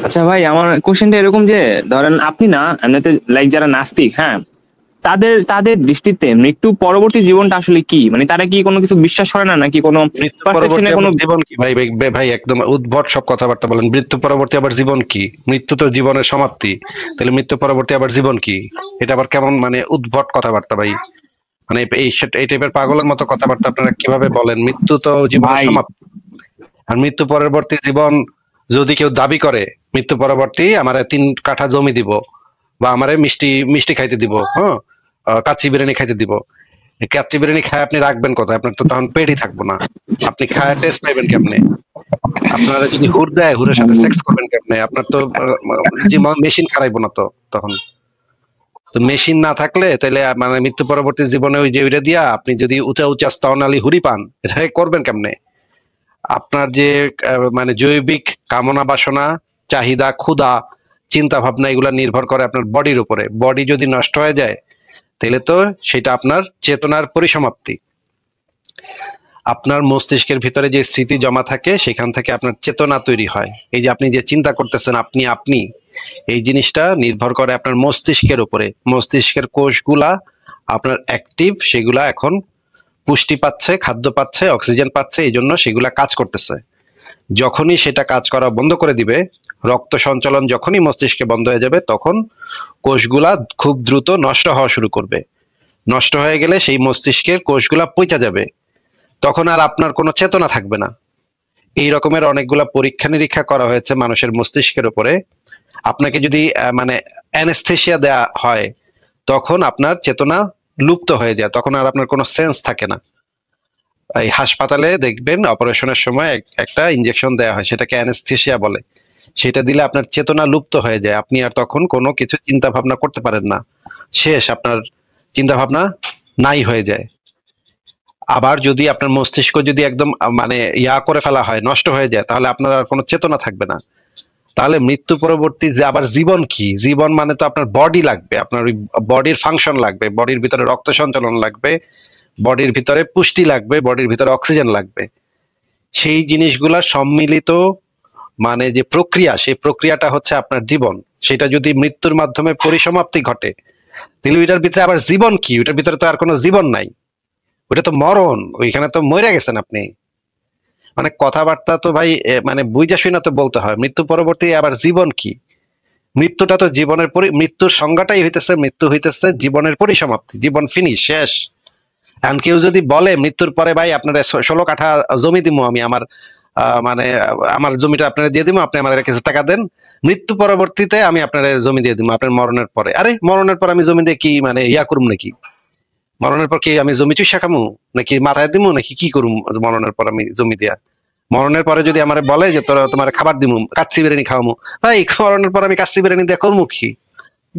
আচ্ছা ভাই, আমার কোশ্চেনটা এরকম যে ধরেন আপনি না এমনিতে লাইক যারা নাস্তিক, হ্যাঁ, তাদের তাদের দৃষ্টিতে মৃত্যু পরবর্তী জীবনটা আসলে কি, মানে তারা কি কোনো কিছু বিশ্বাস করে না নাকি কোনো মৃত্যু পরবর্তী পারসেপশনে কোনো? আবার জীবন কি ভাই? ভাই ভাই একদম উদ্ভট সব কথাবার্তা বলেন। মৃত্যু পরবর্তী আবার জীবন কি? মৃত্যু তো জীবনের সমাপ্তি, তাহলে মৃত্যু পরবর্তী আবার জীবন কি? এটা আবার কেমন মানে উদ্ভট কথাবার্তা ভাই? মানে এই টাইপের পাগলের মতো কথাবার্তা আপনারা কিভাবে বলেন? মৃত্যু তো জীবনের ভাই সমাপ্তি। আর মৃত্যু পরবর্তী জীবন যদি কেউ দাবি করে, মৃত্যু পরবর্তী আমারে 3 কাঠা জমি দিব, বা আমারে মিষ্টি মিষ্টি খাইতে দিব, হ্যাঁ, কাচ্চি বিরিয়ানি খাইতে দিব। এই কাচ্চি বিরিয়ানি খায় আপনি রাখবেন কোথায়? আপনার তো তখন পেটই থাকবো না। আপনি খায় টেস্ট পাইবেন কেমনে? আপনারা যদি হুর দেয়, হুরের সাথে সেক্স করবেন কেমনে? আপনার তো যে মেশিন খারাইবো না তো তখন। তো মেশিন না থাকলে তাহলে মানে মৃত্যু পরবর্তী জীবনে ওই যে ওইটা দিয়া আপনি যদি উঁচা উঁচা স্তনালী হুরি পান, এটা করবেন কেমনে? আপনার যে মানে জৈবিক কামনা বাসনা, চাহিদা, ক্ষুধা, চিন্তা ভাবনা এগুলা নির্ভর করে আপনার বডির উপরে। বডি যদি নষ্ট হয়ে যায় তাহলে তো সেটা আপনার চেতনার পরিসমাপ্তি। আপনার মস্তিষ্কের ভিতরে যে স্মৃতি জমা থাকে সেখান থেকে আপনার চেতনা তৈরি হয়। এই যে আপনি যে চিন্তা করতেছেন আপনি আপনি, এই জিনিসটা নির্ভর করে আপনার মস্তিষ্কের উপরে। মস্তিষ্কের কোষগুলা আপনার অ্যাক্টিভ, সেগুলা এখন পুষ্টি পাচ্ছে, খাদ্য পাচ্ছে, অক্সিজেন পাচ্ছে, এই জন্য সেগুলা কাজ করতেছে। যখনই সেটা কাজ করা বন্ধ করে দিবে, রক্ত সঞ্চালন যখনই মস্তিষ্কে বন্ধ হয়ে যাবে, তখন কোষগুলা খুব দ্রুত নষ্ট হওয়া শুরু করবে। নষ্ট হয়ে গেলে সেই মস্তিষ্কের কোষগুলা পচে যাবে, তখন আর আপনার কোনো চেতনা থাকবে না। এই রকমের অনেকগুলা পরীক্ষা নিরীক্ষা করা হয়েছে মানুষের মস্তিষ্কের উপরে। আপনাকে যদি মানে অ্যানেস্থেসিয়া দেয়া হয়, তখন আপনার চেতনা লুপ্ত হয়ে যায়, তখন আর আপনার কোনো সেন্স থাকে না। এই হাসপাতালে দেখবেন অপারেশনের সময় একটা ইনজেকশন দেওয়া হয়, সেটাকে অ্যানেস্থেসিয়া বলে। সেটা দিলে আপনার চেতনা লুপ্ত হয়ে যায়, আপনি আর তখন কোনো কিছু চিন্তা ভাবনা করতে পারেন না। শেষ, আপনার চিন্তা ভাবনা নাই হয়ে যায়। আবার যদি আপনার মস্তিষ্ক যদি একদম মানে ইয়া করে ফেলা হয়, নষ্ট হয়ে যায়, তাহলে আপনার আর কোনো চেতনা থাকবে না। তাহলে মৃত্যু পরবর্তী যে আবার জীবন কি? জীবন মানে তো আপনার বডি লাগবে, আপনার ওই বডির ফাংশন লাগবে, বডির ভিতরে রক্ত সঞ্চালন লাগবে, বডির ভিতরে পুষ্টি লাগবে, বডির ভিতরে অক্সিজেন লাগবে। সেই জিনিসগুলা সম্মিলিত মানে যে প্রক্রিয়া, সেই প্রক্রিয়াটা হচ্ছে আপনার জীবন। সেটা যদি মৃত্যুর মাধ্যমে পরিসমাপ্তি ঘটে, তাহলে ওইটার ভিতরে আবার জীবন কি? ওইটার ভিতরে তো আর কোনো জীবন নাই, ওইটা তো মরণ, ওইখানে তো মরে গেছেন আপনি। মানে কথাবার্তা তো ভাই মানে বুঝা শুনা তো বলতে হয়। মৃত্যু পরবর্তী আবার জীবন কি? মৃত্যুটা তো জীবনের মৃত্যুর সংজ্ঞাটাই হইতেছে, মৃত্যু হইতেছে জীবনের পরিসমাপ্তি, জীবন ফিনিশ, শেষ। এখন কেউ যদি বলে মৃত্যুর পরে ভাই আপনার 16 কাঠা জমি দিব আমি, আমার মানে আমার জমিটা আপনারা দিয়ে দিব, আপনি আমার কিছু টাকা দেন, মৃত্যু পরবর্তীতে আমি আপনার জমি দিয়ে দিব আপনার মরণের পরে। আরে মরণের পর আমি জমি দিয়ে কি মানে ইয়া করুম নাকি? মরণের পর কি আমি জমি চুষা খামু, নাকি মাথায় দিমু, নাকি কি করুম মরণের পর আমি জমি দিয়া? মরণের পরে যদি আমার বলে যে তোরা তোমার খাবার দিমু, কাচ্চি বিরিয়ানি খাওয়ামু, ভাই মরণের পর আমি কাচ্চি বিরিয়ানি দিয়ে করবো কি?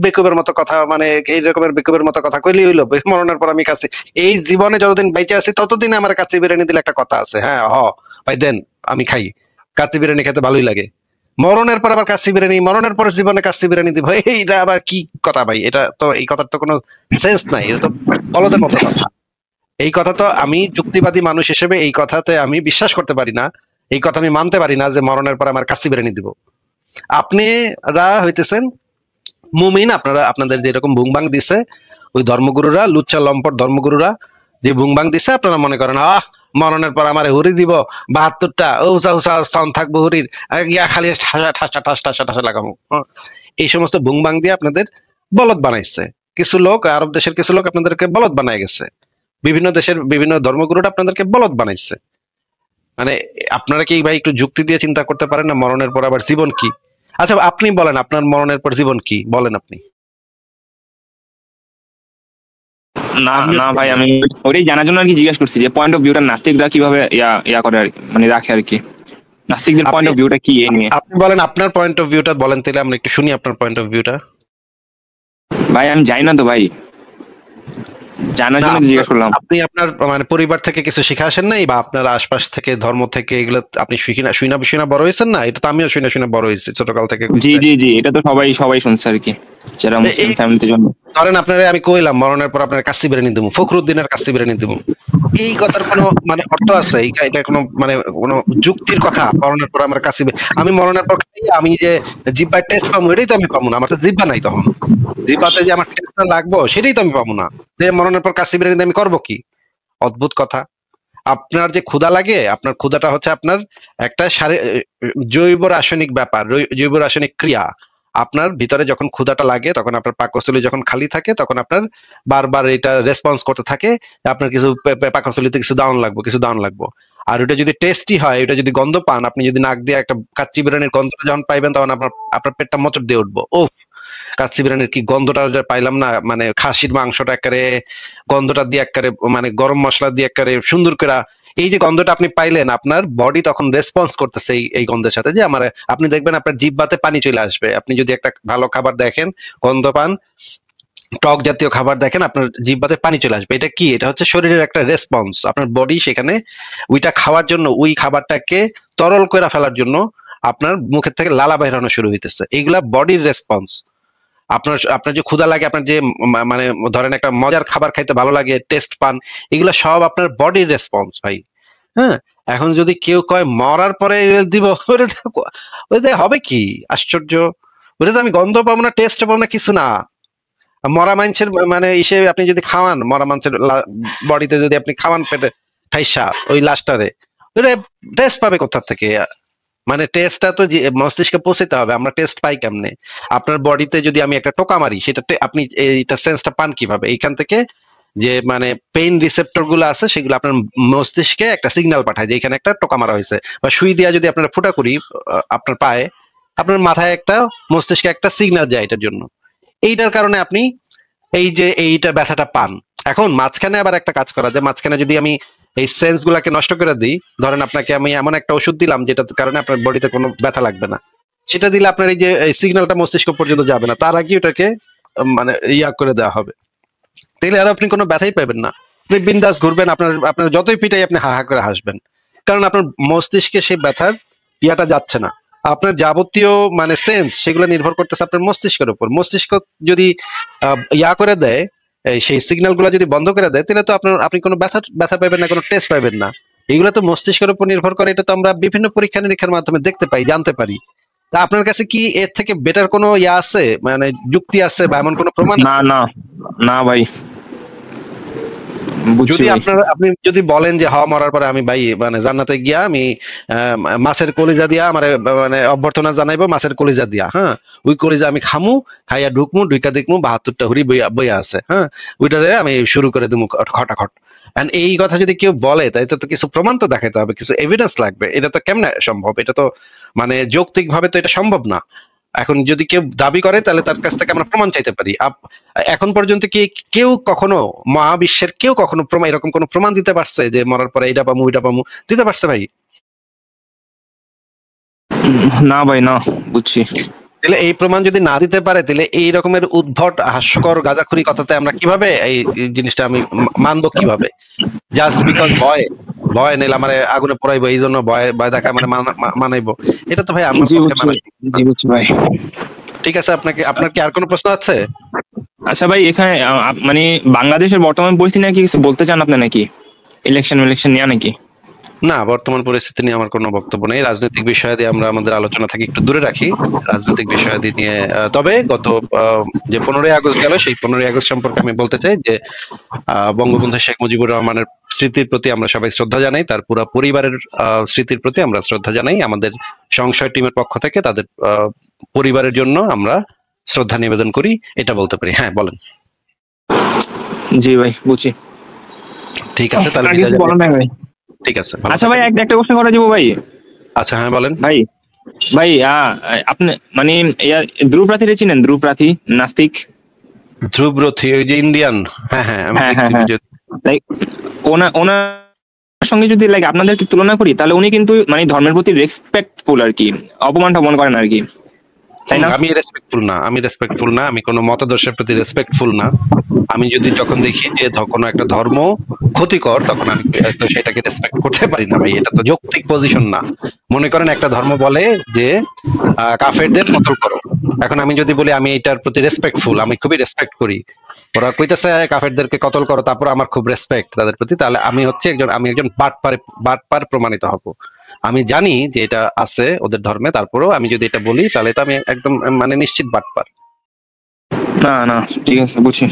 বেকুবের মতো কথা, মানে এই রকমের বেকুবের মতো কথা কইলি হইলো? মরণের পর আমি কাছে, এই জীবনে যতদিন বেঁচে আছি ততদিন আমার কাচ্চি বিরিয়ানি দিলে একটা কথা আছে, হ্যাঁ ভাই দেন, আমি খাই, কাচ্চি বিরিয়ানি খেতে ভালোই লাগে। মরণের পর আবার কাচ্চি বিরিয়ানি, মরণের পরে জীবনে কাচ্চি বিরিয়ানি দিব, এইটা আবার কি কথা ভাই? এটা তো, এই কথার তো কোনো সেন্স নাই, এটা তো বলদের মতো কথা। এই কথা তো আমি যুক্তিবাদী মানুষ হিসেবে এই কথাতে আমি বিশ্বাস করতে পারি না, এই কথা আমি মানতে পারি না যে মরণের পর আমার কাচ্চি বিরিয়ানি দিব। আপনারা হইতেছেন মুমিন, আপনারা আপনাদের যেরকম বুংবাং দিছে ওই ধর্মগুরুরা, লুচ্চা লম্পট ধর্মগুরুরা যে বুংবাং দিছে, আপনারা মনে করেন মরণের পর আমার হুরি দিব 72টা উঁচা উঁচা স্থান থাকবো হুরির, ইয়া খালি ঠাসা ঠাসা ঠাসা ঠাসা লাগাবো। এই সমস্ত বুংবাং দিয়ে আপনাদের বলদ বানাইছে কিছু লোক, আরব দেশের কিছু লোক আপনাদেরকে বলদ বানায় গেছে, বিভিন্ন দেশের বিভিন্ন ধর্মগুরুরা আপনাদেরকে বলদ বানাইছে। মানে আপনারা কি ভাই একটু যুক্তি দিয়ে চিন্তা করতে পারেন না মরণের পর আবার জীবন কি? আচ্ছা আপনি বলেন, আপনার মরণের পর জীবন কি বলেন আপনি? না না ভাই, আমি ওইটাই জানার জন্য আর কি জিজ্ঞাসা করছি যে পয়েন্ট অফ ভিউটা নাস্তিকরা কিভাবে ইয়া ইয়া করে আর মানে রাখে আর কি, নাস্তিকদের পয়েন্ট অফ ভিউটা কি এই নিয়ে। আপনি বলেন আপনার পয়েন্ট অফ ভিউটা বলেন, তাহলে আমরা একটু শুনি আপনার পয়েন্ট অফ ভিউটা। ভাই আমি জানি না তো ভাই। জানার না জন্য জিজ্ঞেস করলাম। আপনি আপনার মানে পরিবার থেকে কিছু শিখে আসেন নাই, বা আপনার আশপাশ থেকে ধর্ম থেকে এগুলো আপনি শুনা শুনা বড় হয়েছেন না? এটা তো আমিও শুনা শুনা বড় হয়েছি, ছোটকাল থেকে জি কইছে। জি জি, এটা তো সবাই সবাই শুনছে আর কি, যারা মুসলিম এই ফ্যামিলিতে জন্ম। ধরেন আপনারে আমি কইলাম মরণের পর আপনার কাচ্চি বিরিয়ানি দেবো, ফখরুদ্দিনের কাচ্চি বিরিয়ানি দেবো, এই কথার কোনো মানে অর্থ আছে? এটা কোনো মানে কোনো যুক্তির কথা? মরণের পর আমার কাচ্চি আমি মরণের পর খাই, আমি যে জিব্বার টেস্ট পাবো এটাই তো আমি পাবো না, আমার তো জিব্বা নাই তখন। জিব্বাতে যে আমার টেস্টটা লাগবো সেটাই তো আমি পাবো না। যে মরণের পর কাচ্চি বিরিয়ানি দিয়ে আমি করবো কি? অদ্ভুত কথা। আপনার যে ক্ষুধা লাগে, আপনার ক্ষুধাটা হচ্ছে আপনার একটা জৈব রাসায়নিক ব্যাপার, জৈব রাসায়নিক ক্রিয়া। আপনার ভিতরে যখন ক্ষুধাটা লাগে তখন আপনার পাকস্থলী যখন খালি থাকে তখন আপনার বারবার এটা রেসপন্স করতে থাকে, আপনার কিছু পাকস্থলীতে কিছু দাউন লাগবে, কিছু দাউন লাগবে। আর ওটা যদি টেস্টি হয়, ওটা যদি গন্ধ পান, আপনি যদি নাক দিয়ে একটা কাচ্চি বিরিয়ানির গন্ধটা যখন পাইবেন তখন আপনার আপনার পেটটা মোচড় দিয়ে উঠবো, ও কাচ্চি বিরিয়ানির কি গন্ধটা যে পাইলাম না, মানে খাসির মাংসটা একেবারে গন্ধটা দিয়ে একেবারে মানে গরম মশলা দিয়ে একেবারে সুন্দর করে এই যে গন্ধটা আপনি পাইলেন, আপনার বডি তখন রেসপন্স করতেছে এই গন্ধের সাথে, যে আমার আপনি দেখবেন আপনার জিহ্বাতে পানি চলে আসবে। আপনি যদি একটা ভালো খাবার দেখেন, গন্ধ পান, টক জাতীয় খাবার দেখেন, আপনার জিহ্বাতে পানি চলে আসবে। এটা কি? এটা হচ্ছে শরীরের একটা রেসপন্স। আপনার বডি সেখানে ওইটা খাওয়ার জন্য, ওই খাবারটাকে তরল করে ফেলার জন্য আপনার মুখের থেকে লালা বের হনো শুরু হইতেছে। এইগুলা বডির রেসপন্স। আপনার আপনার যে ক্ষুধা লাগে, আপনার যে মানে ধরেন একটা মজার খাবার খাইতে ভালো লাগে, টেস্ট পান, এগুলো সব আপনার বডির রেসপন্স ভাই। হ্যাঁ, এখন যদি কেউ কয় মরার পরে দিব, ওটা হবে কি? আশ্চর্য। ওটা তো আমি গন্ধ পাবো না, টেস্ট পাবো না, কিছু না। মরা মানুষের মানে হিসেবে আপনি যদি খাওয়ান, মরা মানুষের বডিতে যদি আপনি খাওয়ান পেটে ঠাইসা ওই লাশটারে, ওটা টেস্ট পাবে কোথা থেকে? মানে টেস্টটা তো মস্তিষ্কে পৌঁছাতে হবে। আমরা টেস্ট পাই কেমনে? আপনার বডিতে যদি আমি একটা টোকা মারি, সেটা আপনি এইটা সেন্সটা পান কিভাবে? এইখান থেকে যে মানে পেইন রিসেপ্টর গুলো আছে, সেগুলো আপনার মস্তিষ্কে একটা সিগন্যাল পাঠায় যে এখানে একটা টোকা মারা হয়েছে। বা সুই দিয়া যদি আপনার ফুটা করি আপনার পায়ে, আপনার মাথায় একটা, মস্তিষ্কে একটা সিগন্যাল যায় এটার জন্য। এইটার কারণে আপনি এই যে এইটা ব্যথাটা পান। এখন মাঝখানে আবার একটা কাজ করা যায়, মাঝখানে যদি আমি এই সেন্স গুলাকে নষ্ট করে দিই, ধরেন আপনাকে আমি এমন একটা ওষুধ দিলাম যেটার কারণে আপনার বডিতে কোনো ব্যথা লাগবে না, সেটা দিলে আপনার এই যে সিগন্যালটা মস্তিষ্ক পর্যন্ত যাবে না, তার আগে ওটাকে মানে ইয়া করে দেওয়া হবে। তাহলে আর আপনি কোনো ব্যথাই পাবেন না, আপনি বিন্দাস ঘুরবেন, আপনার আপনার যতই পিটাই আপনি হা হা করে হাসবেন, কারণ আপনার মস্তিষ্কে সেই ব্যথার ইয়াটা যাচ্ছে না। আপনার যাবতীয় মানে সেন্স সেগুলো নির্ভর করতেছে আপনার মস্তিষ্কের উপর। মস্তিষ্ক যদি ইয়া করে দেয়, সেই সিগন্যাল গুলা যদি বন্ধ করে দেয়, তাহলে তো আপনার আপনি কোনো ব্যথা ব্যথা পাবেন না, কোনো টেস্ট পাবেন না। এগুলো তো মস্তিষ্কের উপর নির্ভর করে, এটা তো আমরা বিভিন্ন পরীক্ষা নিরীক্ষার মাধ্যমে দেখতে পাই, জানতে পারি। তা আপনার কাছে কি এর থেকে বেটার কোনো ইয়া আছে, মানে যুক্তি আছে, বা এমন কোনো প্রমাণ না আছে? না না ভাই, বুঝছি যদি ভাই। আপনি যদি বলেন যে হাওয়া মরার পরে আমি ভাই মানে জান্নাতে গিয়া আমি মাছের কলিজা দিয়া মানে মানে অভ্যর্থনা জানাইবো, মাছের কলিজা দিয়া, হ্যাঁ, ওই কলিজা আমি খামু, খাইয়া ঢুকমু, ঢুকা দেখমু 72টা হুড়ি বইয়া বইয়া আছে, হ্যাঁ, ওইটারে আমি শুরু করে দিমু খটাখট। And এই কথা যদি কেউ বলে, তাই তো কিছু প্রমাণ তো দেখাতে হবে, কিছু এভিডেন্স লাগবে। এটা তো কেমনে সম্ভব? এটা তো মানে যৌক্তিক ভাবে তো এটা সম্ভব না। এখন যদি কেউ দাবি করে, তাহলে তার কাছ থেকে আমরা প্রমাণ চাইতে পারি। এখন পর্যন্ত কি কেউ কখনো, মহাবিশ্বের কেউ কখনো এরকম কোনো প্রমাণ দিতে পারছে যে মরার পরে এটা পামু ওইটা পামু? দিতে পারছে ভাই? না ভাই না, বুঝছি। তাহলে এই প্রমাণ যদি না দিতে পারে, তাহলে এই রকমের উদ্ভট হাস্যকর গাঁজাখুরি কথাতে আমরা কিভাবে এই জিনিসটা আমি মানবো কিভাবে? জাস্ট বিকজ ভয়, ভয় নিলে আমার আগুনে পড়াইবো, এই জন্য ভয় ভয় দেখা মানে মানাইবো, এটা তো ভাই আমার জি পক্ষে বুঝছি, মানা। জি বুঝছি ভাই। ঠিক আছে, আপনাকে আপনার কি আর কোনো প্রশ্ন আছে? আচ্ছা ভাই, এখানে মানে বাংলাদেশের বর্তমান পরিস্থিতি নাকি কিছু বলতে চান আপনি নাকি? ইলেকশন নিয়ে নাকি? না, বর্তমান পরিস্থিতি নিয়ে আমার কোনো বক্তব্য নেই। রাজনৈতিক বিষয়াদি আমরা আমাদের আলোচনা থেকে একটু দূরে রাখি। রাজনৈতিক বিষয়াদি নিয়ে তবে গত যে 15ই আগস্ট গেল, সেই 15ই আগস্ট সম্পর্কে আমি বলতে চাই যে বঙ্গবন্ধু শেখ মুজিবুর রহমানের স্মৃতির প্রতি আমরা সবাই শ্রদ্ধা জানাই, তার পুরো পরিবারের স্মৃতির প্রতি আমরা শ্রদ্ধা জানাই। আমাদের সংশয় টিমের পক্ষ থেকে তাদের পরিবারের জন্য আমরা শ্রদ্ধা নিবেদন করি, এটা বলতে পারি। হ্যাঁ বলেন। জি ভাই, বুঝছি। ঠিক আছে, তাহলে আর কিছু বলার নাই ভাই। ঠিক আছে, আচ্ছা ভাই, একটা কোশ্চেন করা যাবো ভাই? আচ্ছা হ্যাঁ বলেন। ভাই ভাই আপনি মানে ধ্রুব রাথিরে চিনেন? ধ্রুব রাথি, নাস্তিক। ধ্রুব রথি, ওই যে ইন্ডিয়ান? হ্যাঁ হ্যাঁ, আমি হ্যাঁ হ্যাঁ দেখছি হ্যাঁ, ভিডিও। লাইক ওনার সঙ্গে যদি লাইক আপনাদেরকে তুলনা করি, তাহলে উনি কিন্তু মানে ধর্মের প্রতি রেসপেক্টফুল আর কি, অপমান টপমান করেন আর কি। তাই না? আমি রেসপেক্টফুল না, আমি কোনো মতাদর্শের প্রতি রেসপেক্টফুল না। আমি যদি যখন দেখি যে কোনো একটা ধর্ম ক্ষতিকর, তখন আমি তো সেটাকে রেসপেক্ট করতে পারি না ভাই, এটা তো যৌক্তিক পজিশন না। মনে করেন একটা ধর্ম বলে যে কাফেরদের কতল করো, এখন আমি যদি বলি আমি এটার প্রতি রেসপেক্টফুল, আমি খুবই রেসপেক্ট করি, ওরা কইতেছে কাফেরদেরকে কতল করো, তারপর আমার খুব রেসপেক্ট তাদের প্রতি, তাহলে আমি একজন বাটপার প্রমাণিত হব। আমি জানি যে এটা আছে ওদের ধর্মে, তারপরেও আমি যদি এটা বলি তাহলে তো আমি একদম মানে নিশ্চিত বাটপার। না না, ঠিক আছে, বুঝছি।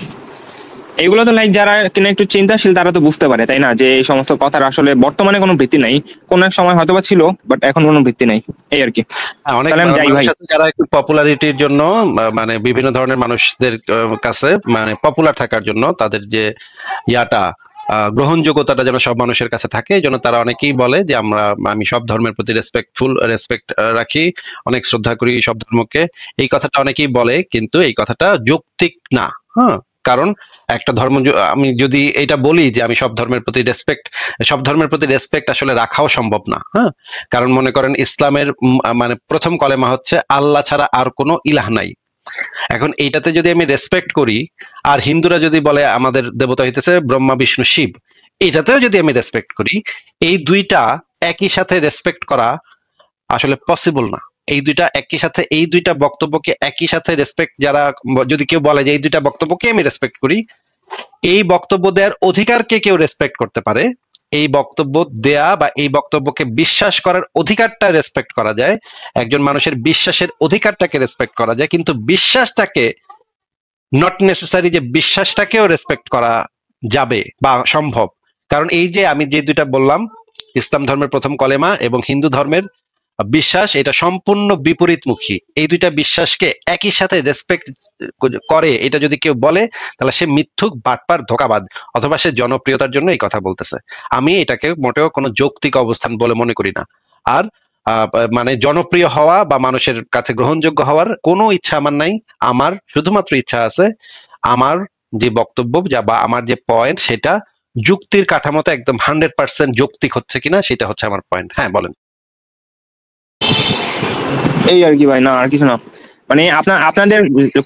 এগুলো তো লাইক যারা কিনা একটু চিন্তাশীল তারা তো বুঝতে পারে, তাই না, যে এই সমস্ত কথার আসলে বর্তমানে কোনো ভিত্তি নাই। কোন এক সময় হয়তোবা ছিল, বাট এখন কোনো ভিত্তি নাই, এই আর কি। অনেক তাহলে আমি যাই মানুষ ভাই। আছে যারা একটু পপুলারিটির জন্য, মানে বিভিন্ন ধরনের মানুষদের কাছে মানে পপুলার থাকার জন্য তাদের যে ইয়াটা গ্রহণযোগ্যতাটা যেন সব মানুষের কাছে থাকে, এই জন্য তারা অনেকেই বলে যে আমি সব ধর্মের প্রতি রেসপেক্ট রাখি, অনেক শ্রদ্ধা করি সব ধর্মকে। এই কথাটা অনেকেই বলে, কিন্তু এই কথাটা যৌক্তিক না। হ্যাঁ, কারণ একটা ধর্ম আমি যদি এটা বলি যে আমি সব ধর্মের প্রতি রেসপেক্ট আসলে রাখাও সম্ভব না। হ্যাঁ, কারণ মনে করেন ইসলামের মানে প্রথম কলেমা হচ্ছে আল্লাহ ছাড়া আর কোনো ইলাহ নাই। এখন এইটাতে যদি আমি রেসপেক্ট করি, আর হিন্দুরা যদি বলে আমাদের দেবতা হইতেছে ব্রহ্মা বিষ্ণু শিব, এটাতেও যদি আমি রেসপেক্ট করি, এই দুইটা একই সাথে রেসপেক্ট করা আসলে পসিবল না। এই দুইটা বক্তব্যকে একই সাথে রেসপেক্ট, যদি কেউ বলে যে এই দুইটা বক্তব্যকে আমি রেসপেক্ট করি, এই বক্তব্য দেওয়ার অধিকারকে কেউ রেসপেক্ট করতে পারে, এই বক্তব্য দেয়া বা এই বক্তব্যকে বিশ্বাস করার অধিকারটা রেসপেক্ট করা যায়, একজন মানুষের বিশ্বাসের অধিকারটাকে রেসপেক্ট করা যায়, কিন্তু বিশ্বাসটাকে নট নেসেসারি যে বিশ্বাসটাকেও রেসপেক্ট করা যাবে বা সম্ভব। কারণ এই যে আমি যে দুইটা বললাম, ইসলাম ধর্মের প্রথম কলেমা এবং হিন্দু ধর্মের বিশ্বাস, এটা সম্পূর্ণ বিপরীতমুখী। এই দুইটা বিশ্বাসকে একই সাথে রেসপেক্ট করে এটা যদি কেউ বলে, তাহলে সে মিথ্যুক, বাটপার, ধোঁকাবাজ, অথবা সে জনপ্রিয়তার জন্য এই কথা বলতেছে। আমি এটাকে মোটেও কোনো যৌক্তিক অবস্থান বলে মনে করি না। আর মানে জনপ্রিয় হওয়া বা মানুষের কাছে গ্রহণযোগ্য হওয়ার কোনো ইচ্ছা আমার নাই। আমার শুধুমাত্র ইচ্ছা আছে আমার যে বক্তব্য বা আমার যে পয়েন্ট, সেটা যুক্তির কাঠামোতে একদম 100% যৌক্তিক হচ্ছে কিনা, সেটা হচ্ছে আমার পয়েন্ট। হ্যাঁ, বলেন। এই আর কি ভাই, না আর কিছু না। মানে আপনাদের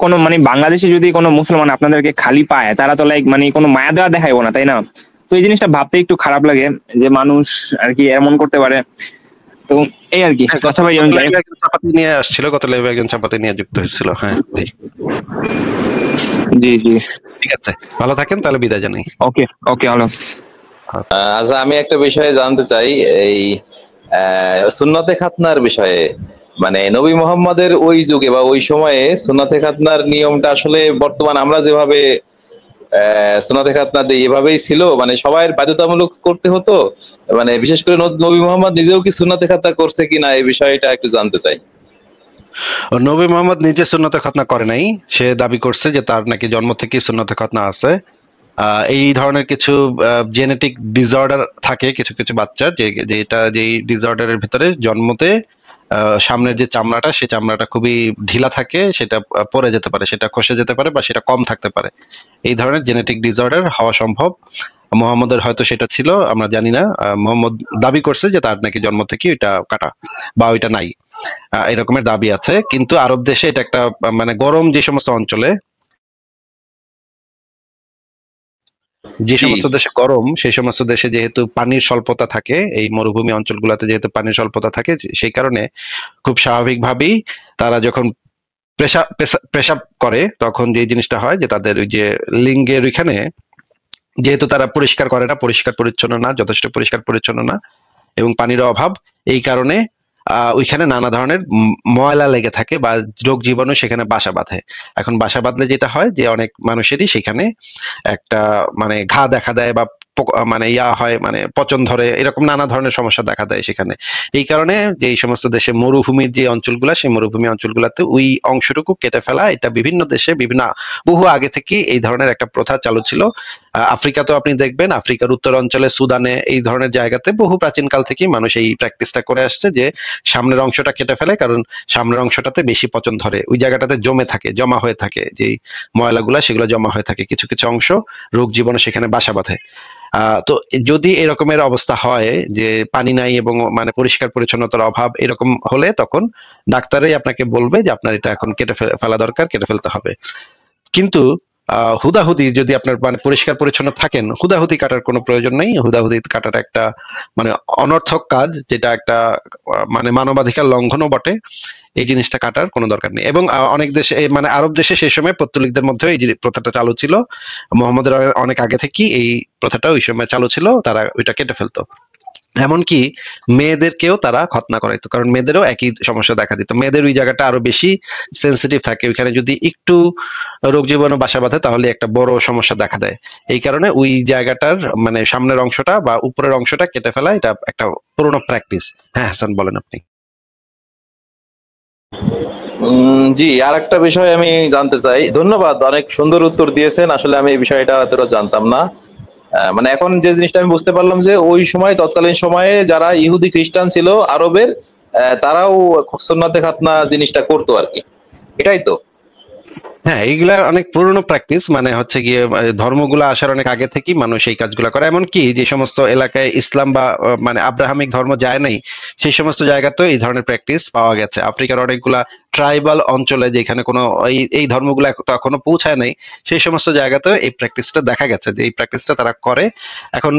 কোনো মানে বাংলাদেশে যদি কোনো মুসলমান আপনাদেরকে খালি পায়, তারা তো লাইক মানে কোনো মায়া দেওয়া দেখাইবো না, তাই না? তো এই জিনিসটা ভাবতে একটু খারাপ লাগে যে মানুষ আর কি এমন করতে পারে। তো এই আর কি। আচ্ছা ভাই, আমি যাই। চাপাতি নিয়ে আসছিল, গত লাইভে একজন চাপাতি নিয়ে যুক্ত হয়েছিল। হ্যাঁ ভাই, জি জি, ঠিক আছে, ভালো থাকেন, তাহলে বিদায় জানাই। ওকে ওকে, আল্লাহ হাফেজ। আচ্ছা, আমি একটা বিষয়ে জানতে চাই, এই সুন্নতে খাতনার বিষয়ে। মানে নবী মোহাম্মদের ওই যুগে বা ওই সময়ে সুন্নতে খাতনার নিয়মটা আসলে বর্তমান আমরা যেভাবে সুন্নতে খাতনা দিই এভাবেই ছিল, মানে সবাই বাধ্যতামূলক করতে হতো, মানে বিশেষ করে নবী মোহাম্মদ নিজেও কি সুন্নতে খাতনা করছে কিনা এই বিষয়টা একটু জানতে চাই। নবী মোহাম্মদ নিজে সুন্নতে খতনা করে নাই, সে দাবি করছে যে তার নাকি জন্ম থেকেই সুন্নতে খতনা আছে। এই ধরনের কিছু জেনেটিক ডিসঅর্ডার থাকে কিছু কিছু বাচ্চার, যেই ডিসঅর্ডারের ভিতরে জন্মতে সামনের যে চামড়াটা, সেই চামড়াটা খুবই ঢিলা থাকে, সেটা পড়ে যেতে পারে, সেটা খসে যেতে পারে, বা সেটা কম থাকতে পারে। এই ধরনের জেনেটিক ডিসঅর্ডার হওয়া সম্ভব। মোহাম্মদের হয়তো সেটা ছিল, আমরা জানি না। মোহাম্মদ দাবি করছে যে তার নাকি জন্ম থেকে ওইটা কাটা বা ওইটা নাই, এরকমের দাবি আছে। কিন্তু আরব দেশে এটা একটা মানে গরম যে সমস্ত অঞ্চলে, যে সমস্ত দেশে গরম, সেই সমস্ত দেশে যেহেতু পানির স্বল্পতা থাকে, এই মরুভূমি অঞ্চলগুলোতে যেহেতু পানির স্বল্পতা থাকে, সেই কারণে খুব স্বাভাবিকভাবেই তারা যখন পেশাব করে, তখন যে জিনিসটা হয় যে তাদের ওই যে লিঙ্গের ওইখানে, যেহেতু তারা পরিষ্কার করে না, পরিষ্কার পরিচ্ছন্ন না, যথেষ্ট পরিষ্কার পরিচ্ছন্ন না, এবং পানির অভাব, এই কারণে ওইখানে নানা ধরনের ময়লা লেগে থাকে বা রোগ জীবাণু সেখানে বাসা বাঁধে। এখন বাসা বাঁধলে যেটা হয় যে অনেক মানুষেরই সেখানে একটা মানে ঘা দেখা দেয় বা মানে হয়, মানে পচন ধরে, এরকম নানা ধরনের সমস্যা দেখা দেয় সেখানে। এই কারণে যে এই সমস্ত দেশে মরুভূমির যে অঞ্চলগুলা, সেই মরুভূমি অঞ্চলগুলাতে ওই অংশটুকু কেটে ফেলা, এটা বিভিন্ন দেশে বহু আগে থেকে এই ধরনের একটা প্রথা চালু ছিল। আফ্রিকাতেও আপনি দেখবেন, আফ্রিকার উত্তর অঞ্চলে, সুদানে, এই ধরনের জায়গাতে বহু প্রাচীনকাল থেকেই মানুষ এই প্র্যাকটিসটা করে আসছে, যে সামনের অংশটা কেটে ফেলে, কারণ সামনের অংশটাতে বেশি পচন ধরে, ওই জায়গাটাতে জমা হয়ে থাকে যে ময়লাগুলা, সেগুলো জমা হয়ে থাকে, কিছু কিছু অংশ রোগ জীবাণু সেখানে বাসা বাঁধে। তো যদি এরকমের অবস্থা হয় যে পানি নাই এবং মানে পরিষ্কার পরিচ্ছন্নতার অভাব এরকম হলে তখন ডাক্তারই আপনাকে বলবে যে আপনার এটা এখন কেটে ফেলা দরকার, কেটে ফেলতে হবে। কিন্তু হুদাহুদি যদি আপনার মানে পরিষ্কার পরিচ্ছন্ন থাকেন, হুদাহুদি কাটার কোনো প্রয়োজন নেই। হুদাহুদি কাটাটা একটা মানে অনর্থক কাজ, যেটা একটা মানে মানবাধিকার লঙ্ঘনও বটে। এই জিনিসটা কাটার কোনো দরকার নেই। এবং অনেক দেশে মানে আরব দেশে সেই সময় পত্তলিকদের মধ্যে এই প্রথাটা চালু ছিল। মোহাম্মদের অনেক আগে থেকেই এই প্রথাটা ওই সময় চালু ছিল, তারা ওইটা কেটে ফেলতো। এমনকি মেয়েদেরকেও তারা খতনা করাইতো, কারণ মেয়েদেরও একই সমস্যা দেখা দিত। মেয়েদের ওই জায়গাটা আরো বেশি সেন্সিটিভ থাকে, ওইখানে যদি একটু রোগ জীবাণু বাসা বাঁধে তাহলে একটা বড় সমস্যা দেখা দেয়। এই কারণে ওই জায়গাটার মানে সামনের অংশটা বা উপরের অংশটা কেটে ফেলা এটা একটা পুরনো প্র্যাকটিস। হ্যাঁ হাসান বলেন আপনি। জি, আর একটা বিষয় আমি জানতে চাই। ধন্যবাদ, অনেক সুন্দর উত্তর দিয়েছেন। আসলে আমি এই বিষয়টা এতটা জানতাম না। মানে এখন যে জিনিসটা আমি বুঝতে পারলাম যে ওই সময় তৎকালীন সময়ে যারা ইহুদি খ্রিস্টান ছিল আরবের, তারাও সুন্নতে খাতনা জিনিসটা করতো আর কি, এটাই তো? হ্যাঁ, এইগুলা অনেক পুরনো প্র্যাকটিস, মানে হচ্ছে গিয়ে ধর্মগুলো আসার অনেক আগে থেকেই মানুষ এই কাজগুলো করে। এমনকি যে সমস্ত এলাকায় ইসলাম বা মানে আব্রাহামিক ধর্ম যায় নাই সেই সমস্ত জায়গাতেও এই ধরনের প্র্যাকটিস পাওয়া গেছে। আফ্রিকার অনেকগুলা ট্রাইবাল অঞ্চলে যেখানে কোনো এই ধর্মগুলো এখনো পৌঁছায় নাই, সেই সমস্ত জায়গাতেও এই প্র্যাকটিসটা দেখা গেছে যে এই প্র্যাকটিসটা তারা করে। এখন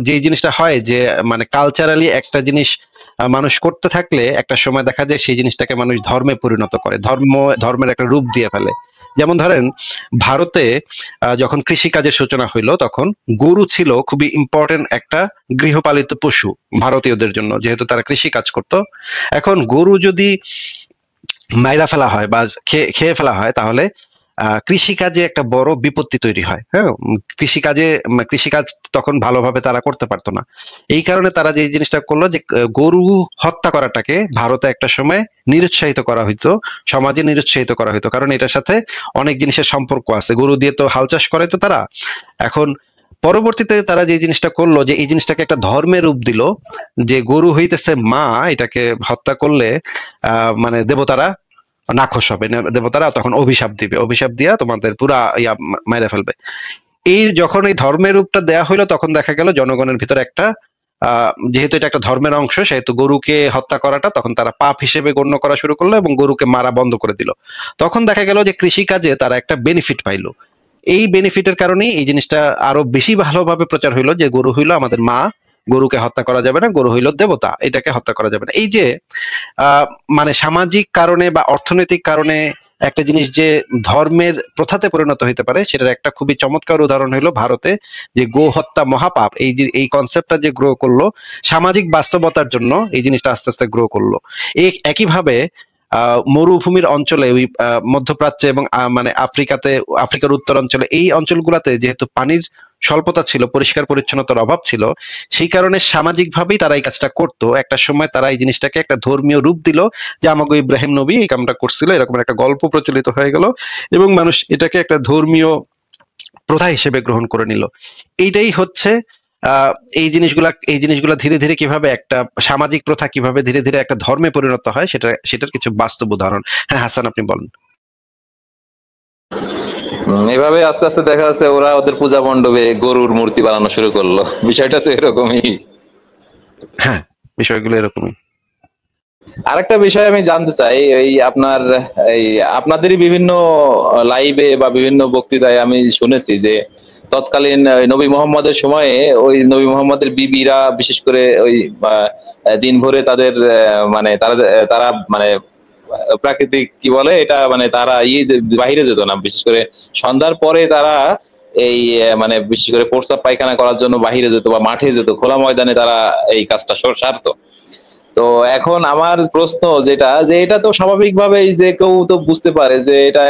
যে জিনিসটা হয় যে মানে কালচারালি একটা জিনিস মানুষ করতে থাকলে একটা সময় দেখা যায় সেই জিনিসটাকে মানুষ ধর্মে পরিণত করে, ধর্মের একটা রূপ দিয়ে ফেলে। যেমন ধরেন ভারতে যখন কৃষি কাজের সূচনা হইলো তখন গরু ছিল খুবই ইম্পর্টেন্ট একটা গৃহপালিত পশু ভারতীয়দের জন্য, যেহেতু তারা কৃষি কাজ করতো। এখন গরু যদি মাইরা ফেলা হয় বা খেয়ে ফেলা হয় তাহলে কৃষিকাজে একটা বড় বিপত্তি তৈরি হয়। হ্যাঁ, কৃষিকাজ তখন ভালোভাবে তারা করতে পারতো না। এই কারণে তারা যে জিনিসটা করলো যে গরু হত্যা করাটাকে ভারতে একটা সময় নিরুৎসাহিত করা হইতো, সমাজে নিরুৎসাহিত করা হইতো, কারণ এটার সাথে অনেক জিনিসের সম্পর্ক আছে। গরু দিয়ে তো হাল চাষ করে তো তারা। এখন পরবর্তীতে তারা যে জিনিসটা করলো যে এই জিনিসটাকে একটা ধর্মের রূপ দিল, যে গরু হইতেছে মা, এটাকে হত্যা করলে মানে দেবতারা নাখোশ হবে, দেবতারা তখন অভিশাপ দিবে, অভিশাপ দিয়া তোমাদের পুরা মেরে ফেলবে। এই যখন এই ধর্মের রূপটা দেয়া হইলো তখন দেখা গেল জনগণের ভিতরে একটা যেহেতু এটা একটা ধর্মের অংশ সেহেতু গরুকে হত্যা করাটা তখন তারা পাপ হিসেবে গণ্য করা শুরু করলো এবং গরুকে মারা বন্ধ করে দিল। তখন দেখা গেল যে কৃষিকাজে তারা একটা বেনিফিট পাইলো। এই বেনিফিটের কারণেই এই জিনিসটা আরো বেশি ভালোভাবে প্রচার হইলো যে গরু হইলো আমাদের মা, গরুকে হত্যা করা যাবে না, গরু হইলো দেবতা, এটাকে হত্যা করা যাবে না। এই যে মানে সামাজিক কারণে বা অর্থনৈতিক কারণে একটা জিনিস যে ধর্মের প্রথাতে পরিণত হইতে পারে সেটার একটা খুবই চমৎকার উদাহরণ হলো ভারতে যে গো হত্যা মহাপাপ, এই কনসেপ্টটা যে গ্রো করলো সামাজিক বাস্তবতার জন্য, এই জিনিসটা আস্তে আস্তে গ্রো করলো। একইভাবে মরুভূমির অঞ্চলে ওই মধ্যপ্রাচ্যে এবং মানে আফ্রিকার উত্তর অঞ্চলে এই অঞ্চলগুলোতে যেহেতু পানির স্বল্পতা ছিল, পরিষ্কার পরিচ্ছন্নতার অভাব ছিল, সেই কারণে সামাজিকভাবেই তারা এই কাজটা করতো। একটা সময় তারা এই জিনিসটাকে একটা ধর্মীয় রূপ দিল যে আমাকে ইব্রাহিম নবী এই কামটা করছিল, এরকম একটা গল্প প্রচলিত হয়ে গেল এবং মানুষ এটাকে একটা ধর্মীয় প্রথা হিসেবে গ্রহণ করে নিল। এইটাই হচ্ছে এই জিনিসগুলা ধীরে ধীরে কিভাবে একটা সামাজিক প্রথা কিভাবে ধীরে ধীরে একটা ধর্মে পরিণত হয় সেটার কিছু বাস্তব উদাহরণ। হ্যাঁ হাসান আপনি বলেন। এভাবে আস্তে আস্তে দেখা যাচ্ছে ওরা ওদের পূজা মণ্ডপে গরুর মূর্তি বানানো শুরু করলো, বিষয়টা তো এরকমই। হ্যাঁ, বিষয়গুলো এরকমই। আরেকটা বিষয় আমি জানতে চাই, এই আপনাদেরই বিভিন্ন লাইভে বা বিভিন্ন বক্তৃতায় আমি শুনেছি যে তৎকালীন নবী মোহাম্মদের সময়ে ওই নবী মোহাম্মদের বিবিরা বিশেষ করে ওই দিন ভরে তাদের মানে তারা মানে প্রাকৃতিক কি বলে এটা মানে তারা বাহিরে যেত না, বিশেষ করে সন্ধ্যার পরে তারা এই মানে বিশেষ করে প্রস্রাব পায়খানা করার জন্য বাহিরে যেত বা মাঠে যেত, খোলা ময়দানে তারা এই কাজটা সারতো। তো এখন আমার প্রশ্ন যেটা, যে এটা তো স্বাভাবিকভাবে যে কেউ তো বুঝতে পারে যে এটা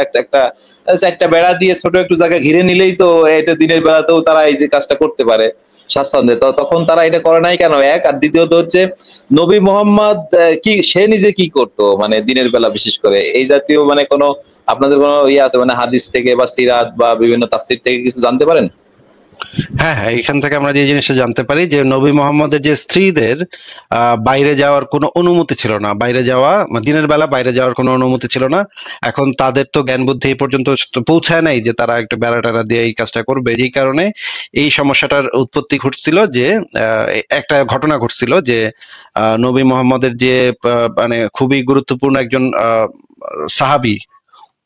একটা বেড়া দিয়ে ছোট একটু জায়গা ঘিরে নিলেই তো এটা দিনের বেলাতেও তারা এই যে কাজটা করতে পারে স্বাচ্ছন্দ্যে, তো তখন তারা এটা করে নাই কেন? এক আর দ্বিতীয়ত হচ্ছে নবী মোহাম্মদ কি সে নিজে কি করতো মানে দিনের বেলা বিশেষ করে এই জাতীয় মানে কোনো আপনাদের কোনো ইয়ে আছে মানে হাদিস থেকে বা সিরাত বা বিভিন্ন তাফসির থেকে কিছু জানতে পারেন? হ্যাঁ হ্যাঁ, এখান থেকে আমরা যে জিনিসটা জানতে পারি যে নবী মোহাম্মদের যে স্ত্রীদের বাইরে যাওয়ার কোনো অনুমতি ছিল না, বাইরে যাওয়া দিনের বেলা বাইরে যাওয়ার কোনো অনুমতি ছিল না। এখন তাদের তো জ্ঞান বুদ্ধি এই পর্যন্ত পৌঁছায় নাই যে তারা একটা বেড়া টেরা দিয়ে এই কাজটা করবে, যেই কারণে এই সমস্যাটার উৎপত্তি ঘটছিল যে একটা ঘটনা ঘটছিল যে নবী মোহাম্মদের যে মানে খুবই গুরুত্বপূর্ণ একজন সাহাবী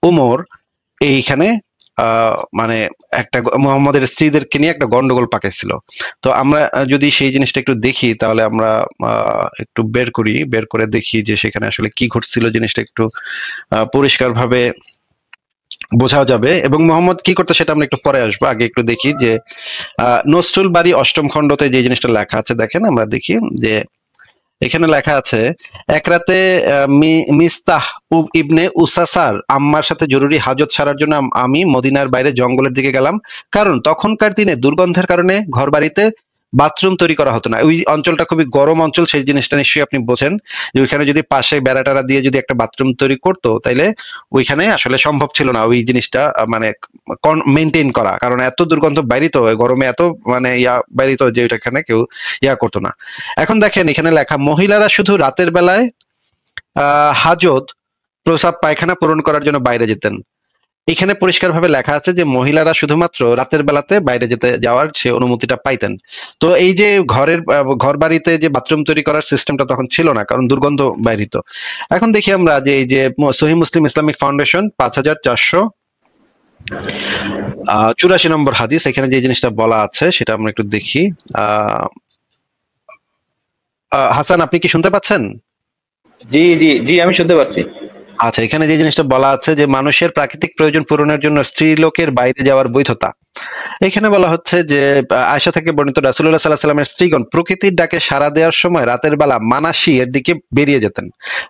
উমর এইখানে মানে একটা মোহাম্মদের স্ত্রীদেরকে নিয়ে একটা গন্ডগোল পাকাইছিল। তো আমরা যদি সেই জিনিসটা একটু দেখি তাহলে আমরা একটু বের করে দেখি যে সেখানে আসলে কি ঘটছিল, জিনিসটা একটু পরিষ্কারভাবে বোঝা যাবে। এবং মোহাম্মদ কি করতে সেটা আমরা একটু পরে আসবো, আগে একটু দেখি যে নসরুল বাড়ি অষ্টম খণ্ডতে যে জিনিসটা লেখা আছে দেখেন, আমরা দেখি যে এখানে লেখা আছে, এক রাতে মিস্তাহ ইবনে উসাসার আম্মার সাথে জরুরি হাজত সারার জন্য আমি মদিনার বাইরে জঙ্গলের দিকে গেলাম, কারণ তখনকার দিনে দুর্গন্ধের কারণে ঘর বাড়িতে বাথরুম তৈরি করা হতো না। ওই অঞ্চলটা খুবই গরম অঞ্চল, সেই জিনিসটা নিশ্চয়ই আপনি বোঝেন যে ওইখানে যদি পাশে বেড়াটারা দিয়ে যদি একটা বাথরুম তৈরি করতো তাইলে ওইখানে আসলে সম্ভব ছিল না ওই জিনিসটা মানে মেনটেন করা, কারণ এত দুর্গন্ধ বাইরিত গরমে, এত মানে বাইরিত যে ওইটাখানে কেউ করতো না। এখন দেখেন এখানে লেখা, মহিলারা শুধু রাতের বেলায় হাজত প্রসাব পায়খানা পূরণ করার জন্য বাইরে যেতেন। এখানে পরিষ্কারভাবে লেখা আছে যে মহিলারা শুধুমাত্র রাতের বেলাতে বাইরে যাওয়ার সে অনুমতিটা পাইতেন। তো এই যে ঘর বাড়িতে যে বাথরুম তৈরি করার সিস্টেমটা তখন ছিল না, কারণ দুর্গন্ধ বাইরিত। এখন দেখি আমরা যে এই যে সহিহ মুসলিম ইসলামিক ফাউন্ডেশন 5484 নম্বর হাদিস, এখানে যে জিনিসটা বলা আছে সেটা আমরা একটু দেখি। হাসান, আপনি কি শুনতে পাচ্ছেন? জি জি জি, আমি শুনতে পাচ্ছি। আচ্ছা, এখানে যে জিনিসটা বলা আছে যে মানুষের প্রাকৃতিক প্রয়োজন পূরণের জন্য স্ত্রীলোকের বাইরে যাওয়ার বৈধতা, এখানে বলা হচ্ছে যে আয়েশা থেকে বর্ণিত, রাসূলুল্লাহ সাল্লাল্লাহু আলাইহি ওয়াসাল্লামের স্ত্রীগণ প্রকৃতির ডাকে সাড়া দেওয়ার সময় রাতের বেলা মানাসি এর দিকে বেরিয়ে যেতেন।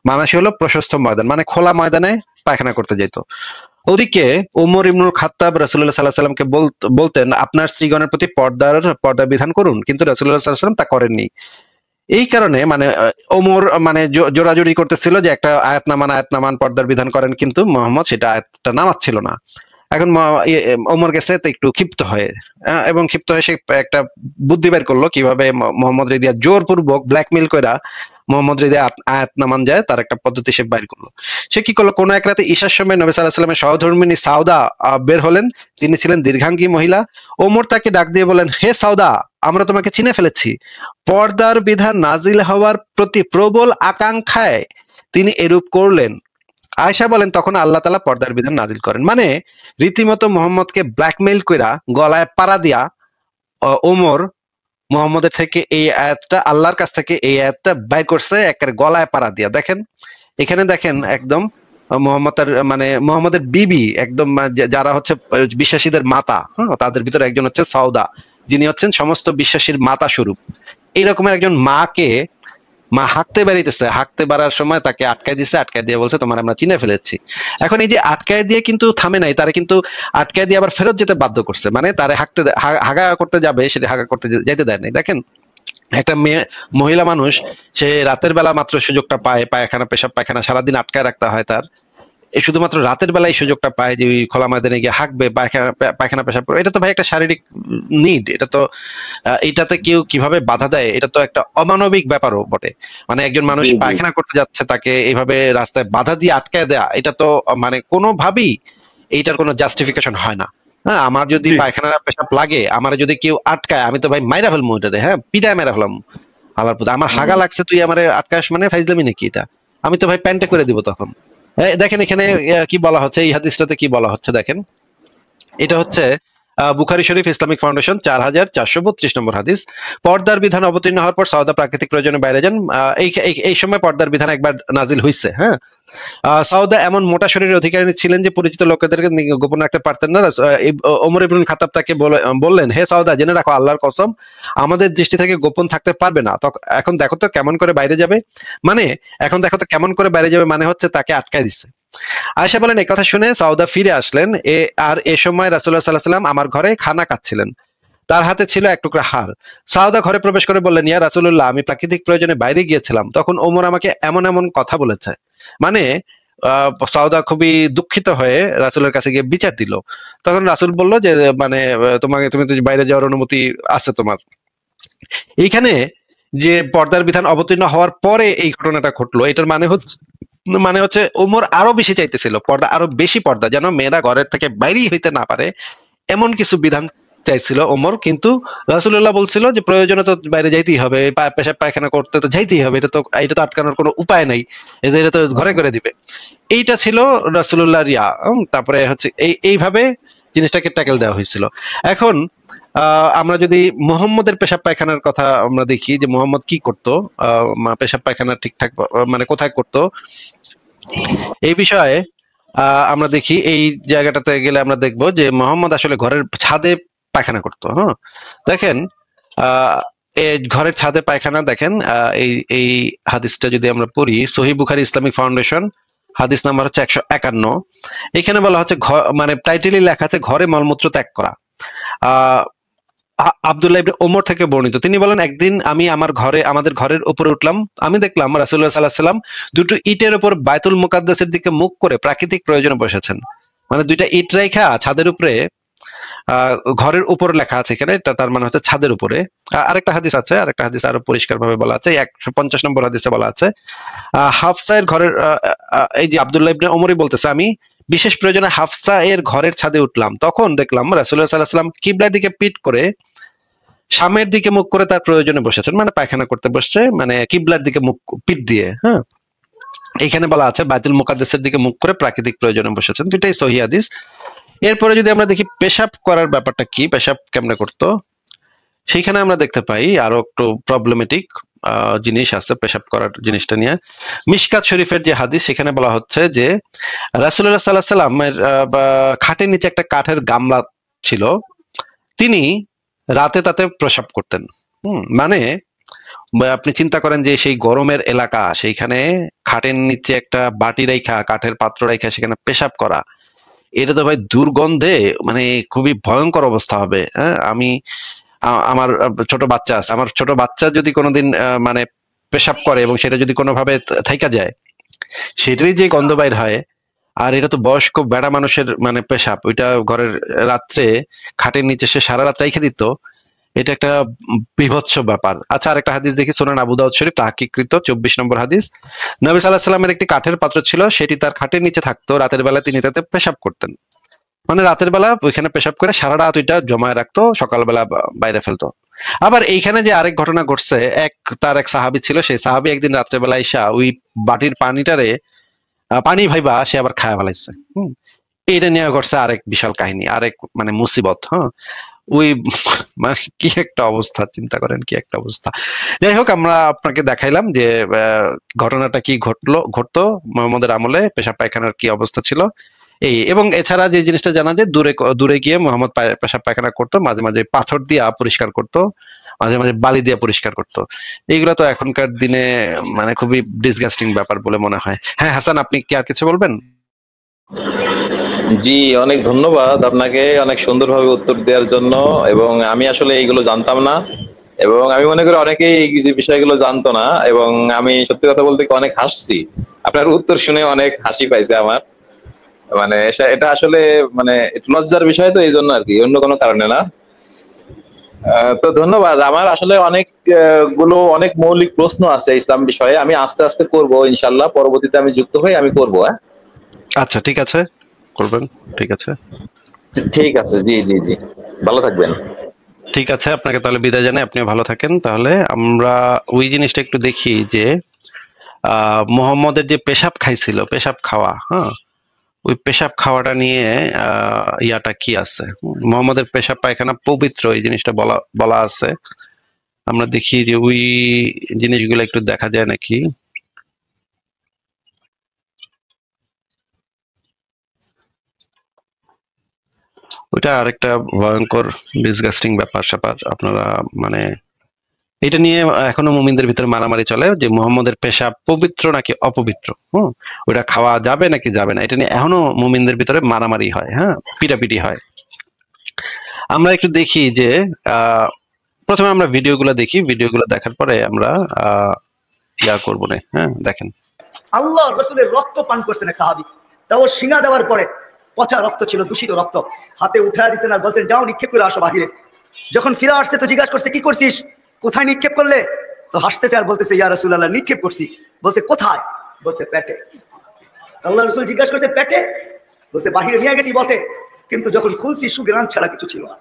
মানাসি হলো প্রশস্ত ময়দান, মানে খোলা ময়দানে পায়খানা করতে যেত। ওদিকে ওমর ইবনুল খাত্তাব রাসূলুল্লাহ সাল্লাল্লাহু আলাইহি ওয়াসাল্লামকে বলতেন আপনার স্ত্রীগণের প্রতি পর্দা বিধান করুন, কিন্তু রাসূলুল্লাহ সাল্লাল্লাহু আলাইহি ওয়াসাল্লাম তা করেননি। এই কারণে মানে ওমর মানে জোরাজুরি করতেছিল যে একটা আয়াত নামান পর্দার বিধান করেন, কিন্তু মোহাম্মদ সেটা আয়াতটা নামাচ্ছিল না। এখন ওমর গেছে তো একটু ক্ষিপ্ত হয়ে, এবং ক্ষিপ্ত হয়ে সে একটা বুদ্ধি বের করলো কিভাবে মোহাম্মদ রেদিয়া জোরপূর্বক ব্ল্যাকমেল কইরা মোহাম্মদ রেদিয়া আয়াত নামান যায় তার একটা পদ্ধতি সে বাইর করলো। সে কি করলো, কোন এক রাতে ঈশার সময় নবী সাল্লাল্লাহু আলাইহি ওয়াসাল্লামের সহধর্মিণী সাউদা বের হলেন। তিনি ছিলেন দীর্ঘাঙ্গী মহিলা। ওমর তাকে ডাক দিয়ে বলেন, হে সাউদা, আমরা তোমাকে চিনে ফেলেছি। পর্দার বিধান নাজিল হওয়ার প্রতি প্রবল আকাঙ্ক্ষায় তিনি এরূপ করলেন। আয়েশা বলেন, তখন আল্লাহ তাআলা পর্দার বিধান নাজিল করেন। মানে রীতিমতো মোহাম্মদকে ব্ল্যাকমেইল কইরা গলায় পাড়া দিয়া ওমর মোহাম্মদের থেকে এই আয়াতটা, আল্লাহর কাছ থেকে এই আয়াতটা বাইর করছে একেবারে গলায় পাড়া দিয়া। দেখেন এখানে দেখেন একদম মোহাম্মদের বিবি, একদম যারা হচ্ছে বিশ্বাসীদের মাতা, তাদের ভিতরে একজন হচ্ছে সাউদা, যিনি হচ্ছেন সমস্ত বিশ্বাসীর মাতা স্বরূপ। এইরকমের একজন মাকে মা হাঁকতে বেরিয়েছে, হাঁকতে বাড়ার সময় তাকে আটকায় দিছে, আটকায় দিয়ে বলছে তোমার আমরা চিনে ফেলেছি। এখন এই যে আটকায় দিয়ে কিন্তু থামে নাই, তারা কিন্তু আটকায় দিয়ে আবার ফেরত যেতে বাধ্য করছে, মানে তারা হাগা করতে যাবে সেটা হাগা করতে যেতে দেয় নাই। দেখেন একটা মহিলা মানুষ, সে রাতের বেলা মাত্র সুযোগটা পায়, পেশাব পায়খানা সারাদিন আটকায় রাখতে হয় তার, শুধুমাত্র রাতের বেলায় সুযোগটা পায় যে খোলা ময়দানে গিয়ে হাঁকবে, পায়খানা পেশাব করবে। এটা তো ভাই একটা শারীরিক নিড, এটা তো এটাতে কেউ কিভাবে বাধা দেয়, এটা তো একটা অমানবিক ব্যাপারও বটে। মানে একজন মানুষ পায়খানা করতে যাচ্ছে, তাকে এইভাবে রাস্তায় বাধা দিয়ে আটকায় দেয়া, এটা তো মানে কোনোভাবেই এইটার কোনো জাস্টিফিকেশন হয় না। হ্যাঁ, আমার যদি পায়খানা পেশাব লাগে, আমার যদি কেউ আটকায়, আমি তো ভাই মাইরা ফেলবো এটারে, হ্যাঁ পিটায় মাইরা ফেলাম। আল্লাহর প্রতি আমার হাগা লাগছে, তুই আমার আটকাস, মানে ফাইজলামি নাকি এটা? আমি তো ভাই প্যান্টে করে দিব তখন। দেখেন এখানে কি বলা হচ্ছে, এই হাদিসটাতে কি বলা হচ্ছে দেখেন, এটা হচ্ছে বুখারী শরীফ ইসলামিক ফাউন্ডেশন 4432 নম্বর হাদিস। পর্দার বিধান অবতীর্ণ হওয়ার পর সাউদা প্রাকৃতিক প্রয়োজনে বাইরে যান। এই সময় পর্দার বিধান একবার নাজিল হইছে। হ্যাঁ, সাউদা এমন মোটা শরীরের অধিকারী ছিলেন যে পরিচিত লোকেদেরকে গোপন রাখতে পারতেন না। ওমর ইবনুল খাত্তাব তাকে বললেন, হে সাউদা, জেনে রাখো আল্লাহর কসম আমাদের দৃষ্টি থেকে গোপন থাকতে পারবে না। এখন দেখো তো কেমন করে বাইরে যাবে, মানে হচ্ছে তাকে আটকায় দিচ্ছে। আয়েশা বলেন, এই কথা শুনে সাউদা ফিরে আসলেন। আর এ সময় রাসূলুল্লাহ সাল্লাল্লাহু আলাইহি ওয়াসাল্লাম আমার ঘরে খানা খাচ্ছিলেন। তার হাতে ছিল এক টুকরা হাড়। সাউদা ঘরে প্রবেশ করে বললেন, ইয়া রাসূলুল্লাহ, আমি প্রাকৃতিক প্রয়োজনে বাইরে গিয়েছিলাম, তখন ওমর আমাকে এমন এমন কথা বলেছে। মানে সাউদা খুবই দুঃখিত হয়ে রাসূলের কাছে গিয়ে বিচার দিল। তখন রাসূল বলল যে মানে তুমি তো বাইরে যাওয়ার অনুমতি আছে তোমার। এইখানে যে পর্দার বিধান অবতীর্ণ হওয়ার পরে এই ঘটনাটা ঘটলো, এটার মানে হচ্ছে ওমর আরো বেশি চাইতেছিল পর্দা, আরো বেশি পর্দা, যেন মেয়েরা ঘরের থেকে বাইরেই হইতে না পারে এমন কিছু বিধান চাইছিল ওমর। কিন্তু রাসূলুল্লাহ বলছিল যে প্রয়োজনে তো বাইরে যাইতেই হবে, পেশাব পায়খানা করতে তো যাইতেই হবে, এটা তো আটকানোর কোনো উপায় নাই, এটা তো ঘরে করে দিবে। এইটা ছিল রাসূলুল্লাহর তারপরে হচ্ছে এইভাবে জিনিসটাকে ট্যাকেল দেওয়া হয়েছিল। এখন আমরা যদি মুহাম্মদের পেশাব পায়খানার কথা আমরা দেখি যে মুহাম্মদ কি করতো, পেশাব পায়খানা ঠিকঠাক মানে কোথায় করতো, এই বিষয়ে আমরা দেখি এই জায়গাটাতে গেলে আমরা দেখবো যে মুহাম্মদ আসলে ঘরের ছাদে পায়খানা করতো। হ্যাঁ, দেখেন ঘরের ছাদে পায়খানা, দেখেন এই হাদিসটা যদি আমরা পড়ি, সহিহ বুখারী ইসলামিক ফাউন্ডেশন হাদিস নাম্বার হচ্ছে 151। এখানে বলা হচ্ছে মানে টাইটেলে লেখা আছে ঘরে মলমূত্র ত্যাগ করা। আব্দুল্লাহ ইবনে ওমর থেকে বর্ণিত, তিনি বলেন একদিন আমি আমাদের ঘরের উপরে উঠলাম, আমি দেখলাম রাসূলুল্লাহ সাল্লাল্লাহু আলাইহি ওয়াসাল্লাম দুটো ইটের উপর বাইতুল মুকাদ্দাসের দিকে মুখ করে প্রাকৃতিক প্রয়োজনে বসেছেন। মানে দুইটা ইট রাখা ছাদের উপরে, ঘরের উপর লেখা আছে এখানে, তার মানে হচ্ছে ছাদের উপরে। আরেকটা হাদিস আছে, আরেকটা হাদিস আরো পরিষ্কার ভাবে বলা আছে, 150 নম্বর হাদিসে বলা আছে হাফসা এর ঘরের, এই যে আব্দুল্লাহ ইবনে ওমরই বলতেছে, আমি বিশেষ প্রয়োজনে হাফসা এর ঘরের ছাদে উঠলাম, তখন দেখলাম রাসূলুল্লাহ সাল্লাল্লাহু আলাইহি ওয়াসাল্লাম কিবলার দিকে পিঠ করে সামের দিকে মুখ করে তার প্রয়োজনে বসেছেন, মানে পায়খানা করতে বসছে, মানে কিবলার দিকে মুখ পিঠ দিয়ে। হ্যাঁ, এখানে বলা আছে বাইতুল মুকাদ্দাসের দিকে মুখ করে প্রাকৃতিক প্রয়োজনে বসেছেন, দুইটাই সহিহ হাদিস। এরপরে যদি আমরা দেখি পেশাব করার ব্যাপারটা কি, পেশাব কেমনে করতো, সেইখানে আমরা দেখতে পাই আরো একটু প্রবলেমেটিক জিনিস আছে পেশাব করার জিনিসটা নিয়ে। মিশকাত শরীফের যে হাদিস, সেখানে বলা হচ্ছে যে রাসূলুল্লাহ সাল্লাল্লাহু আলাইহি ওয়াসাল্লামের খাটের নিচে একটা কাঠের গামলা ছিল, তিনি রাতে তাতে প্রসাব করতেন। মানে আপনি চিন্তা করেন যে সেই গরমের এলাকা, সেইখানে খাটের নিচে একটা বাটি রাইখা, কাঠের পাত্র রাইখা সেখানে পেশাব করা, এটা তো ভাই দুর্গন্ধে মানে খুবই ভয়ঙ্কর অবস্থা হবে। হ্যাঁ, আমার ছোট বাচ্চা আছে, আমার ছোট বাচ্চা যদি কোনোদিন মানে পেশাব করে এবং সেটা যদি কোনোভাবে থাইকা যায়, সেটারই যে গন্ধ বাইর হয়, আর এটা তো বয়স্ক বেড়া মানুষের মানে পেশাব, ওইটা ঘরের রাত্রে খাটের নিচে সে সারা রাত রেখে দিত, এটা একটা বিভৎস ব্যাপার। আচ্ছা, আরেকটা হাদিস দেখি, সুনান আবু দাউদ শরীফ তাহকিকৃত 24 নম্বর হাদিস, নবী সাল্লাল্লাহু আলাইহি ওয়াসাল্লামের একটি কাঠের পাত্র ছিল, সেটি তার খাটের নিচে থাকতো, রাতের বেলা তিনি তাতে পেশাব করতেন। মানে রাতের বেলা ওইখানে পেশাব করে সারা রাত ওইটা জমায় রাখতো, সকালবেলা বাইরে ফেলতো। আবার এইখানে যে আরেক ঘটনা ঘটছে, তার এক সাহাবী ছিল, সেই সাহাবী একদিন রাত্রে বেলা আইসা ওই বাটির পানিটারে পানি ভাইবা সে আবার খায়া ফেলাইছে। এটা নিয়ে ঘটছে আরেক বিশাল কাহিনী, আরেক মানে মুসিবত। হ্যাঁ, ওই মানে কি একটা অবস্থা, চিন্তা করেন কি একটা অবস্থা। যাই হোক, আমরা আপনাকে দেখাইলাম যে ঘটনাটা কি ঘটতো মুহাম্মদের আমলে, পেশাব পায়খানার কি অবস্থা ছিল এই। এবং এছাড়া যে জিনিসটা জানা যায়, দূরে গিয়ে মুহাম্মদ পেশাব পায়খানা করতো, মাঝে মাঝে পাথর দিয়ে পরিষ্কার করতো, মাঝে মাঝে বালি দিয়ে পরিষ্কার করতো। এইগুলো তো এখনকার দিনে মানে খুবই ডিসগাস্টিং ব্যাপার বলে মনে হয়। হ্যাঁ হাসান, আপনি কি আর কিছু বলবেন? জি, অনেক ধন্যবাদ আপনাকে অনেক সুন্দরভাবে উত্তর দেওয়ার জন্য। এবং আমি আসলে এইগুলো জানতাম না, এবং আমি মনে করি অনেকেই এই যে বিষয়গুলো জানতো না, এবং আমি সত্যি কথা বলতে অনেক হাসছি আপনার উত্তর শুনে, অনেক হাসি পাইছে আমার। মানে এটা আসলে মানে লজ্জার বিষয়, তো এই জন্য আর কি, অন্য কোনো কারণে না। তো ধন্যবাদ। আমার আসলে অনেক মৌলিক প্রশ্ন আছে ইসলাম বিষয়ে, আমি আস্তে আস্তে করব ইনশাল্লাহ, পরবর্তীতে আমি যুক্ত হই, আমি করবো। হ্যাঁ, আচ্ছা, ঠিক আছে, করবেন, ঠিক আছে। ঠিক আছে, জি জি জি, ভালো থাকবেন। ঠিক আছে, আপনাকে তাহলে বিদায় জানাই, আপনি ভালো থাকেন। তাহলে আমরা ওই জিনিসটা একটু দেখি যে মুহাম্মদের যে পেশাব খাইছিল, পেশাব খাওয়া, হ্যাঁ, ওই পেশাব খাওয়াটা নিয়ে ইয়াটা কি আছে, মুহাম্মদের পেশাব পায়খানা পবিত্র, এই জিনিসটা বলা আছে। আমরা দেখি যে ওই জিনিসগুলো একটু দেখা যায় নাকি। ওইটা আরেকটা ভয়ঙ্কর ডিসগাস্টিং ব্যাপার স্যাপার। আপনারা মানে এটা নিয়ে এখনো মুমিনদের ভিতরে মারামারি চলে যে মুহাম্মদের পেশাব পবিত্র নাকি অপবিত্র, ওটা খাওয়া যাবে নাকি যাবে না, এটা নিয়ে এখনো মুমিনদের ভিতরে মারামারি হয়, হ্যাঁ, পিটাপিটি হয়। আমরা একটু দেখি যে প্রথমে আমরা ভিডিওগুলো দেখি, ভিডিওগুলো দেখার পরে আমরা ইয়া করবো না। হ্যাঁ, দেখেন। আল্লাহ রসুলের রক্ত পান করছেন এক সাহাবী, তাও শিঙা দেওয়ার পরে পচা রক্ত ছিল, দূষিত রক্ত, হাতে উঠে দিচ্ছেন আর বলছেন যাও নিক্ষেপ করে আসো বাহিরে। যখন ফিরে আসছে তো জিজ্ঞাসা করছে কি করছিস, কোথায় নিক্ষেপ করলে? তো হাসতেছে আর বলতেছে ইয়া রাসূলুল্লাহ নিক্ষেপ করছি। বলছে কোথায়? বলছে পেটে। আল্লাহ রসুল জিজ্ঞাসা করছে পেটে? বলছে বাহিরে নিয়ে গেছি বটে, কিন্তু যখন খুলছি সুগ্রাম ছাড়া কিছু ছিল না।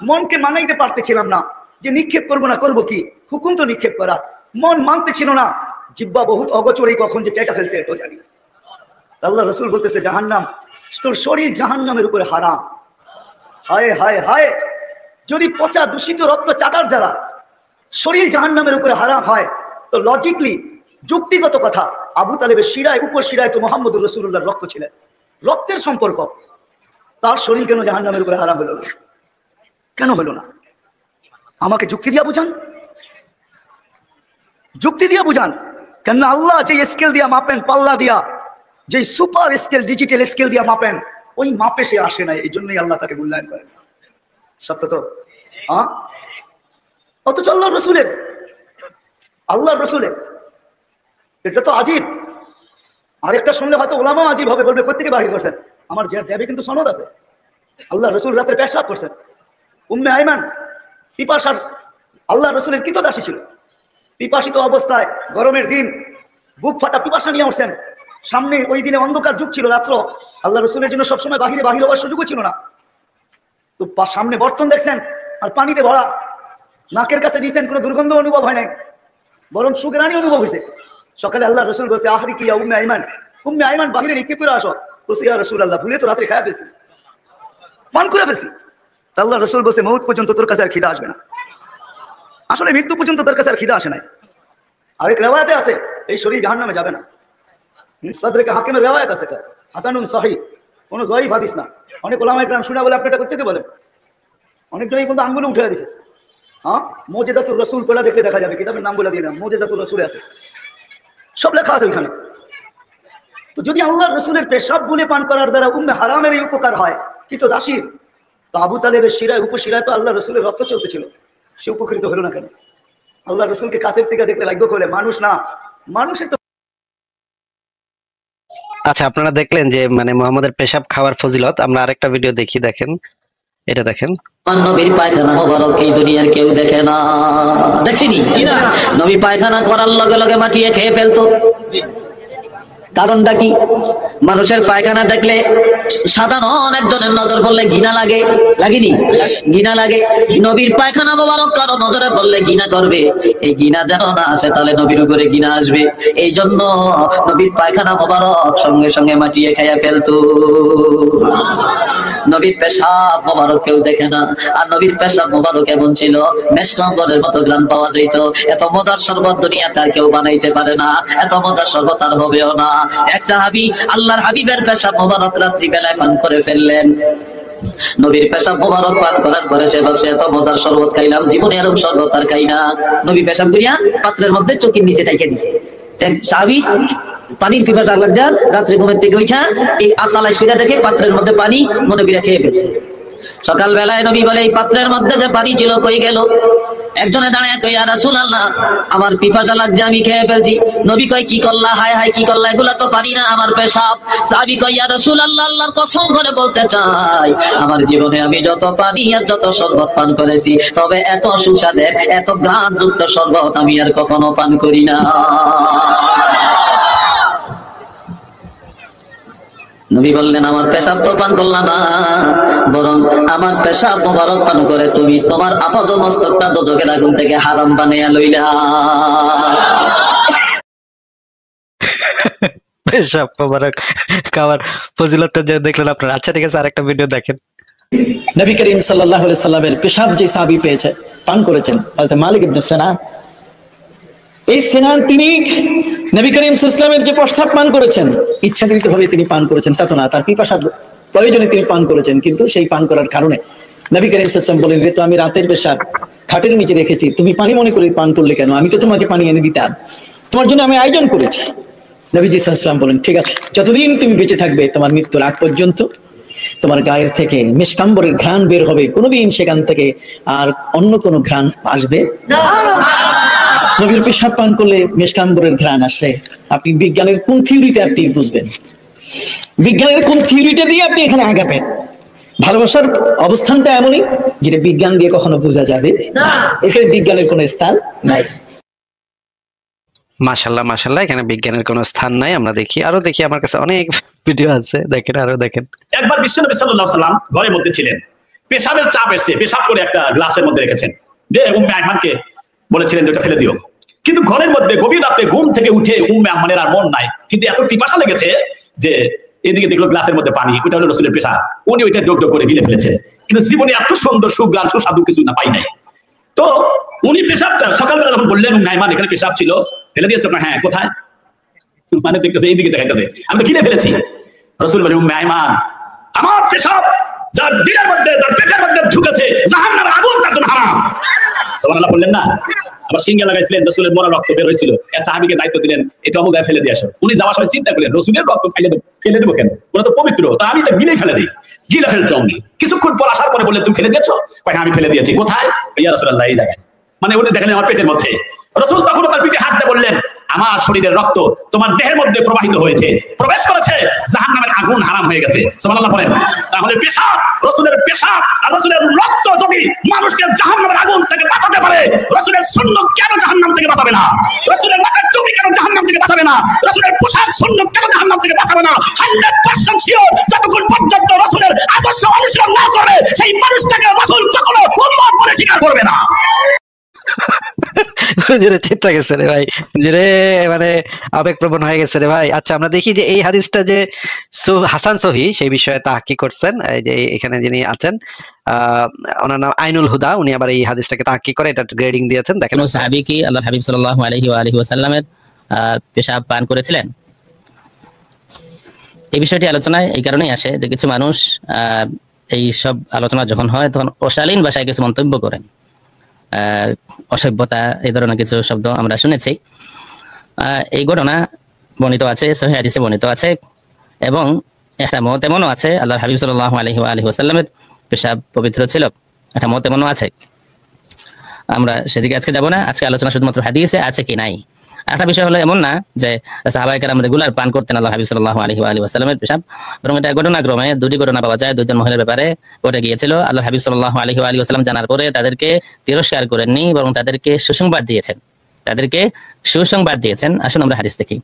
মনকে মানাইতে পারতেছিলাম না যে নিক্ষেপ করবো না, করবো কি, হুকুম তো নিক্ষেপ করা, মন মানতে ছিল না। জিব্বা বহুত অগোচরে কখন যে চেটা ফেলছে এটাও জানি। আল্লাহ রসুল বলতেছে জাহান্নাম, তোর শরীর জাহান্নামের উপরে হারাম। হায় হায় হায়, যদি পচা দূষিত রক্ত চাটার দ্বারা শরীর জাহান্নামের উপরে হারাম হয়, তো লজিকলি যুক্তিগত কথা, আবু তালেবের শিরায় উপর শিরায় তো মুহাম্মদুর রাসূলুল্লাহর রক্ত ছিলেন, রক্তের সম্পর্ক, তার শরীর কেন জাহান্নামের উপরে হারাম হলো না? কেন হলো না? আমাকে যুক্তি দিয়া বুঝান, যুক্তি দিয়া বুঝান। কেন আল্লাহ যে স্কেল দিয়া মাপেন, পাল্লা দিয়া, যে সুপার স্কেল ডিজিটাল স্কেল দিয়া মাপেন, ওই মাপে সে আসে না, এই জন্যই আল্লাহ তাকে মূল্যায়ন করেন। সত্য তো? হ্যাঁ, অথচ আল্লাহ রসুলের, আল্লাহ রসুলের, এটা তো আজীব। আরেকটা শুনলে হয়তো ওলামা আজীব হবে, বলবে কোথেকে বাহির করছেন? আমার যে দেবে কিন্তু সনদ আছে। আল্লাহ রসুল রাত্রে পেশাব করছেন, উম্মে আইমান পিপাসার, আল্লাহ রসুলের কৃতদাসী ছিল, পিপাসিত অবস্থায় গরমের দিন বুক ফাটা পিপাসা নিয়ে উঠছেন। সামনে ওই দিনে অন্ধকার যুগ ছিল, রাত্র, আল্লাহ রসুলের জন্য সবসময় বাহিরে হওয়ার সুযোগও ছিল না। তো সামনে বর্তন দেখছেন আর পানিতে ভরা, নাকের কাছে দিয়েছেন, কোনো দুর্গন্ধ অনুভব হয় নাই, বরং সুগ্রাণী অনুভব হয়েছে। সকালে আল্লাহ রসুল বলছে আহরি কিয়া উম্মে আইমান, উম্মে আইমান বাহিরে নিক্ষেপ করে আসো। বলছে ইয়া রাসূলুল্লাহ ভুলে তো রাত্রে খায়া ফেলছি, পান করে ফেলছি। আল্লাহ রসুল বলছে মউত পর্যন্ত তোর কাছে আর খিদা আসবে না। আসলে মৃত্যু পর্যন্ত তোর কাছে আর খিদা আসে নাই। আরেক রেওয়ায়াতে আছে এই শরীর জাহান্নামে যাবে না। মুসতাদরিক হাকিমের রেওয়ায়াত আছে, এটা হাসানুন সহিহ, কোনো জয়ীফ হাদিস না। অনেক ওলামা ইকরাম শুনে বলে আপনি এটা করতে বলেন, অনেকজনই কিন্তু আঙ্গুলে উঠে দিয়েছে। হ্যাঁ, মুজিজাতুর রাসূল পড়া দেখলে দেখা যাবে, কিতাবের নাম বলে দিলাম, মুজিজাতুর রাসূলে আছে, সব লেখা আছে ওইখানে। তো যদি আল্লাহর রাসূলের পেশাব বলে পান করার দ্বারা উম্মে হারামের এই উপকার হয়, কি তো দাসীর, তো আবু তালেবের শিরায় উপশিরায় তো আল্লাহ রসুলের রক্ত চলতেছিল, সে উপকৃত হলো না কেন? আল্লাহ রসুলকে কাছের থেকে দেখলে লাগবে বলে, মানুষ না, মানুষের তো। আচ্ছা, আপনারা দেখলেন যে মানে মুহাম্মদের পেশাব খাওয়ার ফজিলত। আমরা আরেকটা ভিডিও দেখি, দেখেন, এটা দেখেন। নবীর পায়খানা মোবারক এই দুনিয়ার কেউ দেখে না, দেখছিনি? নবী পায়খানা করার লগে লগে মাটিয়ে খেয়ে ফেলতো। কারণটা কি? মানুষের পায়খানা দেখলে সাধারণ একজনের নজর পড়লে ঘৃণা লাগে, লাগেনি? ঘৃণা লাগে। নবীর পায়খানা মোবারক কারো নজরে পড়লে ঘৃণা করবে। এই ঘৃণা যেন না আসে, তাহলে নবীর উপরে ঘৃণা আসবে। এই জন্য নবীর পায়খানা মোবারক সঙ্গে সঙ্গে মাটিয়ে খেয়ে ফেলতো। নবীর পেশাব মোবারক কেউ দেখে না। আর নবীর পেশাব মোবারক এমন ছিল, মেশকাম্বরের মতো গ্রাম পাওয়া যেত। এত মজার শরবত দুনিয়াতে আর কেউ বানাইতে পারে না, এত মজার শরবত আর হবেও না। এক সাহাবী আল্লাহর হাবিবের পেশাব মোবারক রাত্রি বেলায় পান করে ফেললেন। নবীর পেশাব মোবারক পান করার পরে সে ভাবছে এত মজার শরবত খাইলাম, জীবনে এরকম শরবত আর খাই না। নবী পেশাব করিয়া পাত্রের মধ্যে চোখের নিচে রেখে দিছে। সাহাবী পানির পিপাসা লাগছে, রাত্রে ঘুমের থেকে উঠা এই আতালায় শুয়ে দেখে পাত্রের মধ্যে পানি, মনে করে খেয়ে ফেলছে। সকাল বেলায় নবী বলে এই পাত্রের মধ্যে যে পানি ছিল কই গেল? একজনে দাঁড়ায় কই ইয়া রাসূলুল্লাহ আমার পিপাসা লাগছে, আমি খেয়ে ফেলছি। নবী কয় কি করলা? হায় হায় কি করলা? এগুলা তো পানি না, আমার পেশাব। সাহাবী কয় ইয়া রাসূলুল্লাহ আল্লাহর কসম করে বলতে চাই আমার জীবনে আমি যত পানি আর যত শরবত পান করেছি, তবে এত সুস্বাদের এত গ্রাণযুক্ত শরবত আমি আর কখনো পান করি না। নবী বললেন আমার পেশাব তো পান করলা না, বরং আমার পেশাব মোবারক পান করে তুমি তোমার আপাদ মস্তকটা দোজখের আগুন থেকে হারাম বানাইয়া লইলা। পেশাব মোবারক খাওয়ার ফজিলতটা যে দেখলেন আপনারা। আচ্ছা ঠিক আছে, আরেকটা ভিডিও দেখেন। নবী করিম সাল্লাল্লাহু আলাইহি সাল্লামের পেশাব যে সাহাবী পেয়েছে, পান করেছেন, হযরত মালিক ইবনে সিনান। এই সিনান তিনি নবী করিম সাল্লাল্লাহু আলাইহি ওয়াসাল্লামের যে প্রস্রাব পান করেছেন, ইচ্ছাকৃতভাবে তিনি পান করেছেন তা তো না, তার পিপাসার প্রয়োজনে তিনি পান করেছেন। কিন্তু সেই পান করার কারণে নবী করিম সাল্লাল্লাহু আলাইহি ওয়াসাল্লাম বলেন, তো আমি রাতের পেশাব খাটের নিচে রেখেছি, তুমি পানি মনে করে পান করলে কেন? আমি তো তোমাকে পানি এনে দিতাম, তোমার জন্য আমি আয়োজন করেছি। নবীজি সাল্লাল্লাহু আলাইহি ওয়াসাল্লাম বলেন, ঠিক আছে, যতদিন তুমি বেঁচে থাকবে তোমার মৃত্যুর আগ পর্যন্ত তোমার গায়ের থেকে মেশকাম্বরের ঘ্রাণ বের হবে, কোনোদিন সেখান থেকে আর অন্য কোনো ঘ্রাণ আসবে না। নবীর পেশাব পান করলে মেশকাম্বরের ঘ্রাণ আসে। আপনি বিজ্ঞানের কোন থিওরিতে আপনি বুঝবেন? বিজ্ঞানের কোন থিওরিটা দিয়ে আপনি এখানে আগাবেন? ভালোবাসার অবস্থানটা এমনই যেটা বিজ্ঞান দিয়ে কখনো বোঝা যাবে না। এখানে বিজ্ঞানের কোনো স্থান নাই। মাশাআল্লাহ মাশাআল্লাহ, এখানে বিজ্ঞানের কোনো স্থান নাই। আমরা দেখি, আরো দেখি, আমার কাছে অনেক ভিডিও আছে, দেখেন আরো দেখেন। একবার বিশ্বনবী সাল্লাল্লাহু আলাইহি সাল্লাম ঘরের মধ্যে ছিলেন, পেশাবের চাপ এসে পেশাব করে একটা গ্লাসের মধ্যে রেখেছেন, যে উম্মে আইমানকে বলেছিলেন যে এটা ফেলে দিও। কিন্তু ঘরের মধ্যে গভীর রাতে ঘুম থেকে উঠে উম্মে আইমানের আর মন নাই, কিন্তু এত পিপাসা লেগেছে যে এদিকে দেখলো গ্লাসের মধ্যে পানি, ওটা হলো রাসূলের পেশাব। উনি ওইটা ডোক ডোক করে গিলে ফেলেছেন, কিন্তু জীবনে এত সুন্দর সুগ্রাণ সুস্বাদু কিছু না পাই নাই। তো উনি পেশাবটা সকালবেলা যখন বললেন উম্মে আইমান এখানে পেশাব ছিল, ফেলে দিয়েছো? হ্যাঁ। কোথায়? মানে দেখতেছে এইদিকে দেখাইতেছে, আমি তো গিলে ফেলেছি। রাসূল বলেন উম্মে আইমান, আমার পেশাব যার দিলের মধ্যে তার পেটের মধ্যে ঢুকেছে জাহান্নামের আগুন তার জন্য হারাম। সুবহানাল্লাহ বললেন না? আবার সিঙ্গে লাগাইছিলেন, রাসূলের মরা রক্ত বের হয়েছিল, এক সাহাবীকে দায়িত্ব দিলেন এটা অমুক জায়গায় ফেলে দিয়ে আসো। উনি যাওয়ার সময় চিন্তা করলেন রাসূলের রক্ত ফেলে দেবো কেন, ওরা তো পবিত্র, তা আমি এটা গিলে ফেলে দিই। গিলে ফেলছো উনি। কিছুক্ষণ পর আসার পরে বললেন তুমি ফেলে দিয়েছো? হ্যাঁ আমি ফেলে দিয়েছি। কোথায়? ইয়া রাসূলুল্লাহ এই জায়গায়। মানে উনি দেখলেন আমার পেটের মধ্যে। রাসূল তখন তার পিঠে হাত দিয়ে বললেন আমার শরীরের রক্ত তোমার দেহের মধ্যে প্রবাহিত হয়েছে, প্রবেশ করেছে, জাহান্নামের আগুন হারাম হয়ে গেছে। সুবহানাল্লাহ বলেন। তাহলে পেশাব, রাসূলের পেশাব আর রাসূলের রক্ত যদি মানুষকে জাহান্নামের আগুন থেকে বাঁচাতে পারে, রাসূলের সুন্নাত কেন জাহান্নাম থেকে বাঁচাবে না? রাসূলের মাথার টুপি কেন জাহান্নাম থেকে বাঁচাবে না? রাসূলের পোশাক সুন্নাত কেন জাহান্নাম থেকে বাঁচাবে না? 100% শিওর যতক্ষণ পর্যন্ত রাসূলের আদর্শ অনুসরণ না করে সেই মানুষটাকে রাসূল কখনো উম্মত বলে স্বীকার করবে না। জোরে চিন্তা গেছে রে ভাই, জোরে মানে আবেগপ্রবণ হয়ে গেছে রে ভাই। আচ্ছা আমরা দেখি যে এই হাদিসটা যে হাসান সহি সেই বিষয়ে তাহকিক করছেন, এই যে এখানে যিনি আছেন ওনার নাম আইনুল হুদা, উনি আবার এই হাদিসটাকে তাহকিক করে এটা গ্রেডিং দিয়েছেন। দেখেন সাহাবী কি আল্লাহ হাবিব সাল্লাল্লাহু আলাইহি ওয়া আলিহি ওয়াসাল্লামের পেশাব পান করেছিলেন? এই বিষয়টি আলোচনায় এই কারণেই আসে যে কিছু মানুষ এই সব আলোচনা যখন হয় তখন অশালীন ভাষায় কিছু মন্তব্য করেন, অসভ্যতা এই ধরনের কিছু শব্দ আমরা শুনেছি। এই ঘটনা বর্ণিত আছে, সহিহ হাদিসে বর্ণিত আছে, এবং একটা মত এমনও আছে আল্লাহর হাবিব সাল্লাল্লাহু আলাইহি ওয়া আলিহি ওয়াসাল্লামের পেশাব পবিত্র ছিল, একটা মত এমনও আছে। আমরা সেদিকে আজকে যাব না, আজকে আলোচনা শুধুমাত্র হাদিসে আছে কি নাই। একটা বিষয় হলো এমন না যে সাহাবায়ে কেরাম রেগুলার পান করতেন আল্লাহর হাবিব সাল্লাল্লাহু আলাইহি ওয়া আলিহি ওয়াসাল্লামের পেশাব, বরং এটা ঘটনাক্রমে দুটি ঘটনা পাওয়া যায়, দুইজন মহিলার ব্যাপারে ঘটে গিয়েছিল। আল্লাহর হাবিব সাল্লাল্লাহু আলাইহি ওয়া আলিহি ওয়াসাল্লাম জানার পরে তাদেরকে তিরস্কার করেননি, বরং তাদেরকে সুসংবাদ দিয়েছেন। আসুন আমরা হাদিস দেখি।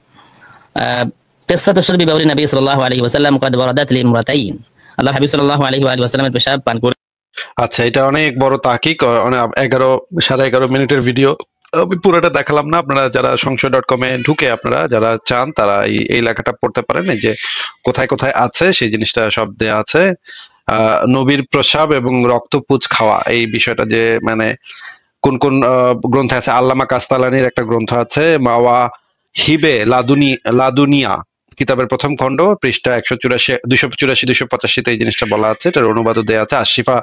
কিসসাতু শুরবি বাউলি নবী সাল্লাল্লাহু আলাইহি ওয়াসাল্লাম قد وردت لامرأتين, আল্লাহর হাবিব সাল্লাল্লাহু আলাইহি ওয়া আলিহি ওয়াসাল্লামের পেশাব পান করে। আচ্ছা, এটা অনেক বড় তাহকিক, 11.5 মিনিটের ভিডিও, আমি পুরোটা দেখালাম না। আপনারা যারা সংশয়.com এ ঢুকে আপনারা যারা চান তারা এই লেখাটা পড়তে পারেন, এই যে কোথায় কোথায় আছে সেই জিনিসটা সব দেয়া আছে। নবীর প্রসাব এবং রক্তপুঁজ খাওয়া এই বিষয়টা যে মানে কোন কোন গ্রন্থে আছে, আল্লামা কাস্তালানির একটা গ্রন্থ আছে মাওয়া হিবে লাদুনিয়া কিতাবের প্রথম খণ্ড পৃষ্ঠা 284-285 এই জিনিসটা বলা আছে। এটার অনুবাদও দেওয়া আছে। আশিফা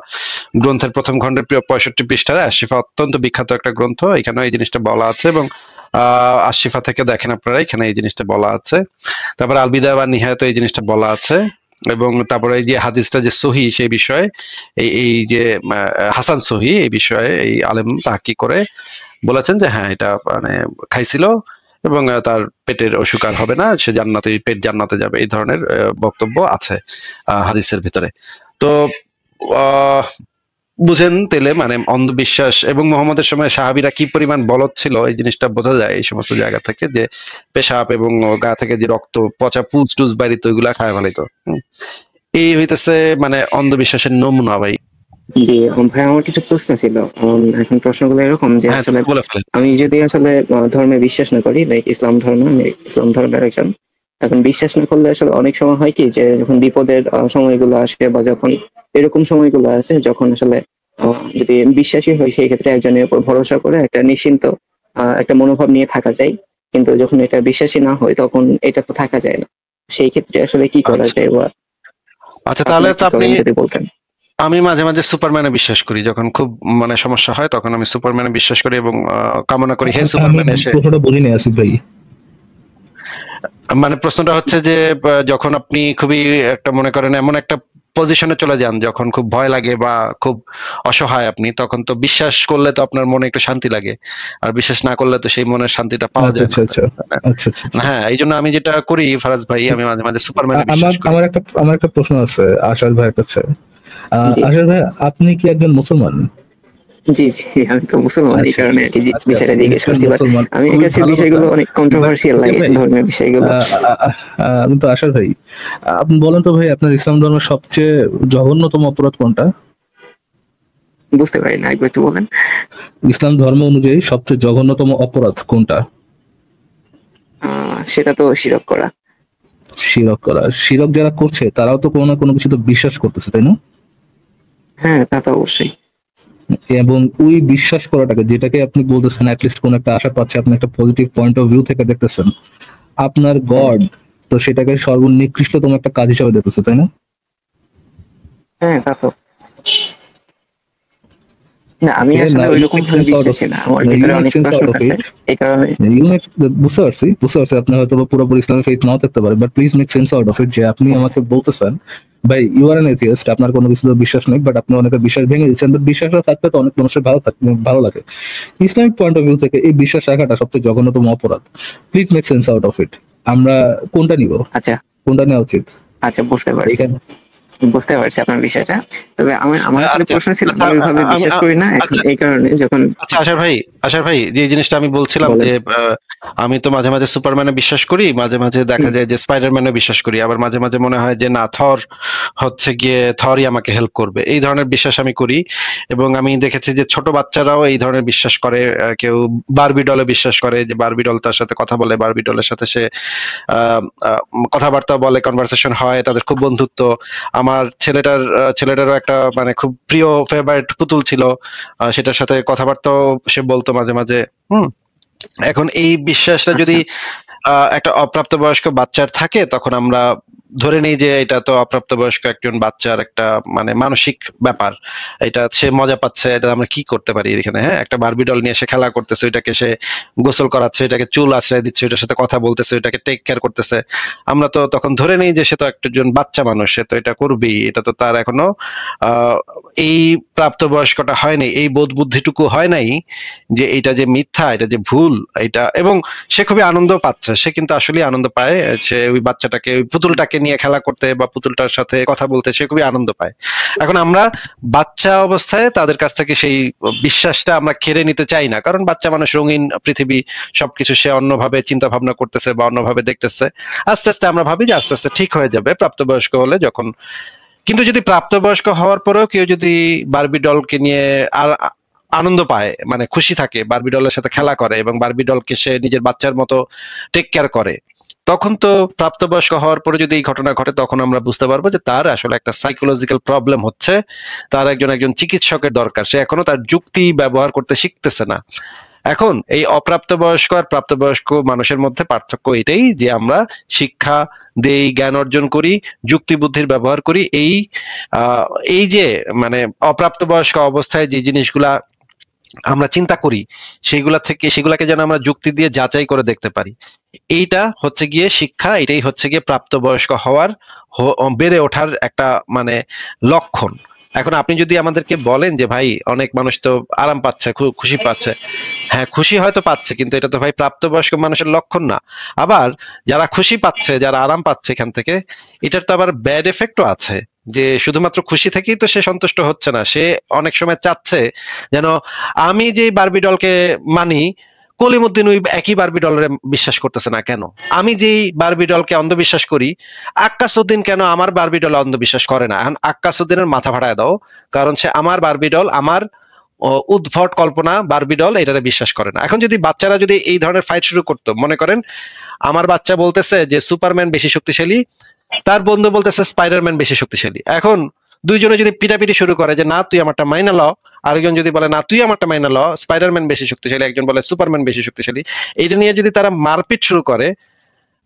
গ্রন্থের প্রথম খণ্ডের 65 পৃষ্ঠায়, আশিফা অত্যন্ত বিখ্যাত একটা গ্রন্থ, এখানেও এই জিনিসটা বলা আছে, এবং আশিফা থেকে দেখেন আপনারা, এখানে এই জিনিসটা বলা আছে। তারপর আল বিদায়া ওয়ান নিহায়াতে এই জিনিসটা বলা আছে, এবং তারপরে এই যে হাদিসটা যে সহি সেই বিষয়ে এই যে হাসান সহি এই বিষয়ে এই আলেম তাহকিক করে বলেছেন যে হ্যাঁ এটা মানে খাইছিল এবং তার পেটের অসুখ আর হবে না, সে পেট জান্নাতে যাবে, এই ধরনের বক্তব্য আছে হাদিসের ভিতরে। তো বুঝেন তেলে মানে অন্ধবিশ্বাস এবং মোহাম্মদের সময় সাহাবীরা কি পরিমাণ বলদ ছিল এই জিনিসটা বোঝা যায় এই সমস্ত জায়গা থেকে, যে পেশাব এবং গা থেকে যে রক্ত পচা পুজ টুজ বাইরিত ওইগুলা খায় ভালো। এই হইতেছে মানে অন্ধবিশ্বাসের নমুনা ভাই। জি ভাই, আমার কিছু প্রশ্ন ছিল। এখন প্রশ্নগুলো এরকম যে আসলে আমি যদি আসলে ধর্মে বিশ্বাস না করি, লাইক ইসলাম ধর্মের একজন, এখন বিশ্বাস না করলে আসলে অনেক সময় হয় কি যে যখন বিপদের সময়গুলো আসে বা যখন এরকম সময়গুলো আছে যখন আসলে যদি বিশ্বাসী হয় সেই ক্ষেত্রে একজনের উপর ভরসা করে একটা নিশ্চিন্ত একটা মনোভাব নিয়ে থাকা যায়, কিন্তু যখন এটা বিশ্বাসী না হয় তখন এটা তো থাকা যায় না। সেই ক্ষেত্রে আসলে কি করা যায়? আচ্ছা তাহলে আপনি যদি বলতেন। আমি মাঝে মাঝে সুপারম্যানে বিশ্বাস করি, যখন খুব মানে সমস্যা হয় তখন আমি সুপারম্যানে বিশ্বাস করি এবং কামনা করি হে সুপারম্যান এসে। বুঝিনি আসিফ ভাই, মানে প্রশ্নটা হচ্ছে যে যখন আপনি খুবই একটা মনে করেন এমন একটা পজিশনে চলে যান, যখন খুব ভয় লাগে বা খুব অসহায় আপনি, তখন তো বিশ্বাস করলে তো আপনার মনে একটু শান্তি লাগে, আর বিশ্বাস না করলে তো সেই মনের শান্তিটা পাওয়া যায় না। হ্যাঁ, এই জন্য আমি যেটা করি ফারাজ ভাই, আমি মাঝে মাঝে সুপারম্যানে বিশ্বাস করি। আমার একটা প্রশ্ন আছে আশার ভাইয়ের কাছে। আশার ভাই, আপনি কি একজন মুসলমান? জি জি, আমি তো মুসলমান, এই কারণে আর কি বিষয়টা জিজ্ঞেস করছি। আমি এর কাছে বিষয়গুলো অনেক কন্ট্রোভার্সিয়াল লাগে, ধর্মের বিষয়গুলো। কিন্তু আশার ভাই, আপনি বলেন তো ভাই, আপনার ইসলাম ধর্মের সবচেয়ে জঘন্যতম অপরাধ কোনটা? বুঝতে পারি না, একবার একটু বলেন। ইসলাম ধর্ম অনুযায়ী সবচেয়ে জঘন্যতম অপরাধ কোনটা? সেটা তো শিরক করা। শিরক করা। শিরক যারা করছে তারাও তো কোনো না কোনো কিছু তো বিশ্বাস করতেছে, তাই না? হ্যাঁ, তা তো অবশ্যই। এবং ওই বিশ্বাস করাটাকে, যেটাকে আপনি বলতেছেন অ্যাটলিস্ট কোন একটা আশা পাচ্ছে, আপনি একটা পজিটিভ পয়েন্ট অফ ভিউ থেকে দেখতেছেন, আপনার গড তো সেটাকে সর্বনিকৃষ্টতম একটা কাজ হিসেবে দেখতেছে, তাই না? হ্যাঁ, তা তো। না, আমি আসলে ওইরকম ভাবে বিশ্বাসী না, আমার ভিতরে অনেক প্রশ্ন আছে, এই কারণে। বুঝতে পারছি আপনি হয়তো পুরোপুরি ইসলামিক ফেথ নাও থাকতে পারে, but please make sense out of it. যে আপনি আমাকে বলতেছেন ভাই ইউ আর অ্যান এথিয়িস্ট, আপনার কোনো কিছু বিশ্বাস নেই, বাট আপনি অনেকের বিশ্বাস ভেঙে দিচ্ছেন। বাট বিশ্বাসটা থাকলে তো অনেক মানুষের ভালো লাগে। ইসলামিক পয়েন্ট অফ ভিউ থেকে এই বিশ্বাস রাখাটা সবচেয়ে জঘন্যতম অপরাধ। Please make sense out of it. আমরা কোনটা নিব? আচ্ছা, কোনটা নেওয়া উচিত? আচ্ছা, বুঝতে পারছি আপনার বিষয়টা। তবে আমার আসলে প্রশ্ন ছিল, আমি ওইভাবে বিশ্বাস করি না এখন, এই কারণে যখন। আচ্ছা আশার ভাই, যে জিনিসটা আমি বলছিলাম যে আমি তো মাঝে মাঝে সুপারম্যানে বিশ্বাস করি, মাঝে মাঝে দেখা যায় যে স্পাইডারম্যানে বিশ্বাস করি, আবার মাঝে মাঝে মনে হয় যে না, থরই আমাকে হেল্প করবে, এই ধরনের বিশ্বাস আমি করি। এবং আমি দেখেছি যে ছোট বাচ্চারাও এই ধরনের বিশ্বাস করে। কেউ বারবি ডলে বিশ্বাস করে, যে বারবি ডল তার সাথে কথা বলে, বারবি ডলের সাথে সে কথাবার্তা বলে, কনভারসেশন হয়, তাদের খুব বন্ধুত্ব। আমার ছেলেটারও একটা মানে খুব প্রিয় ফেভারিট পুতুল ছিল, সেটার সাথে কথাবার্তাও সে বলতো মাঝে মাঝে। এখন এই বিশ্বাসটা যদি একটা অপ্রাপ্তবয়স্ক বাচ্চার থাকে, তখন আমরা ধরে নেই যে এটা তো অপ্রাপ্তবয়স্ক একজন বাচ্চার একটা মানে মানসিক ব্যাপার, এটা সে মজা পাচ্ছে, এটা আমরা কি করতে পারি এখানে? হ্যাঁ, একটা বারবি ডল নিয়ে সে খেলা করতেছে, ওইটাকে সে গোসল করাচ্ছে, এটাকে চুল আশ্রয় দিচ্ছে, ওইটার সাথে কথা বলতেছে, ওইটাকে টেক কেয়ার করতেছে। আমরা তো তখন ধরে নেই যে সে তো একজন বাচ্চা মানুষ, সে তো এটা করবেই, এটা তো তার এখনো এই প্রাপ্তবয়স্কটা হয় নাই, এই বোধ বুদ্ধিটুকু হয় নাই যে এটা যে মিথ্যা, এটা যে ভুল, এটা। এবং সে খুবই আনন্দ পাচ্ছে, সে কিন্তু আসলে আনন্দ পায়, সে ওই বাচ্চাটাকে, ওই পুতুলটাকে নিয়ে খেলা করতে বা পুতুলটার সাথে কথা বলতে সে খুবই আনন্দ পায়। এখন আমরা বাচ্চা অবস্থায় তাদের কাছ থেকে সেই বিশ্বাসটা আমরা কেড়ে নিতে চাই না, কারণ বাচ্চা মানুষ, রঙিন পৃথিবী, সবকিছু সে অন্যভাবে চিন্তা ভাবনা করতেছে বা অন্যভাবে দেখতেছে। আস্তে আস্তে আমরা ভাবি যে আস্তে আস্তে ঠিক হয়ে যাবে প্রাপ্তবয়স্ক হলে, যখন। কিন্তু যদি প্রাপ্তবয়স্ক হওয়ার পরেও কেউ যদি বারবি ডলকে নিয়ে আর আনন্দ পায়, মানে খুশি থাকে, বারবি ডলের সাথে খেলা করে এবং বারবি ডলকে সে নিজের বাচ্চার মতো টেক কেয়ার করে, তখন তো প্রাপ্তবয়স্ক হওয়ার পরে যদি এই ঘটনা ঘটে, তখন আমরা বুঝতে পারবো যে তার আসলে একটা সাইকোলজিক্যাল প্রবলেম হচ্ছে, তার একজন চিকিৎসকের দরকার, সে এখনো তার যুক্তি ব্যবহার করতে শিখতেছে না। এখন এই অপ্রাপ্তবয়স্ক আর প্রাপ্তবয়স্ক মানুষের মধ্যে পার্থক্য এটাই যে আমরা শিক্ষা দেই, জ্ঞান অর্জন করি, যুক্তি বুদ্ধির ব্যবহার করি। এই যে মানে অপ্রাপ্তবয়স্ক অবস্থায় যে জিনিসগুলা আমরা চিন্তা করি, সেগুলাকে যেন আমরা যুক্তি দিয়ে যাচাই করে দেখতে পারি। এইটা হচ্ছে গিয়ে শিক্ষা, এটাই হচ্ছে গিয়ে প্রাপ্তবয়স্ক হওয়ার, বেড়ে ওঠার একটা মানে লক্ষণ। এখন আপনি যদি আমাদেরকে বলেন যে ভাই অনেক মানুষ তো আরাম পাচ্ছে, খুশি পাচ্ছে, হ্যাঁ খুশি হয়তো পাচ্ছে, কিন্তু এটা তো ভাই প্রাপ্তবয়স্ক মানুষের লক্ষণ না। আবার যারা খুশি পাচ্ছে, যারা আরাম পাচ্ছে এখান থেকে, এটার তো আবার ব্যাড এফেক্টও আছে, যে শুধুমাত্র খুশি থেকেই তো সে সন্তুষ্ট হচ্ছে না, সে অনেক সময় চাচ্ছে যেন আমি যে বারবি ডলকে মানি, কলিমুদ্দিন ওই একই বারবি ডলের বিশ্বাস করতেছে না কেন? আমি যেই বারবি ডলকে অন্ধবিশ্বাস করি, আক্কাসউদ্দিন কেন আমার বারবি ডলে অন্ধবিশ্বাস করে না? এখন আক্কাসউদ্দিনের মাথা ফাটায় দাও, কারণ সে আমার বারবি ডল, আমার উদ্ভট কল্পনা বারবি ডল, এটারে বিশ্বাস করে না। এখন যদি বাচ্চারা যদি এই ধরনের ফাইট শুরু করতো, মনে করেন আমার বাচ্চা বলতেছে যে সুপারম্যান বেশি শক্তিশালী, তার বন্ধু বলতেছে স্পাইডারম্যান বেশি শক্তিশালী, এখন দুইজনে যদি পিটাপিটি শুরু করে যে না তুই আমারটা মাইনা ল, আরেকজন যদি বলে না তুই আমারটা মাইনা ল, স্পাইডারম্যান বেশি শক্তিশালী, একজন বলে সুপারম্যান বেশি শক্তিশালী, এইটা নিয়ে যদি তারা মারপিট শুরু করে,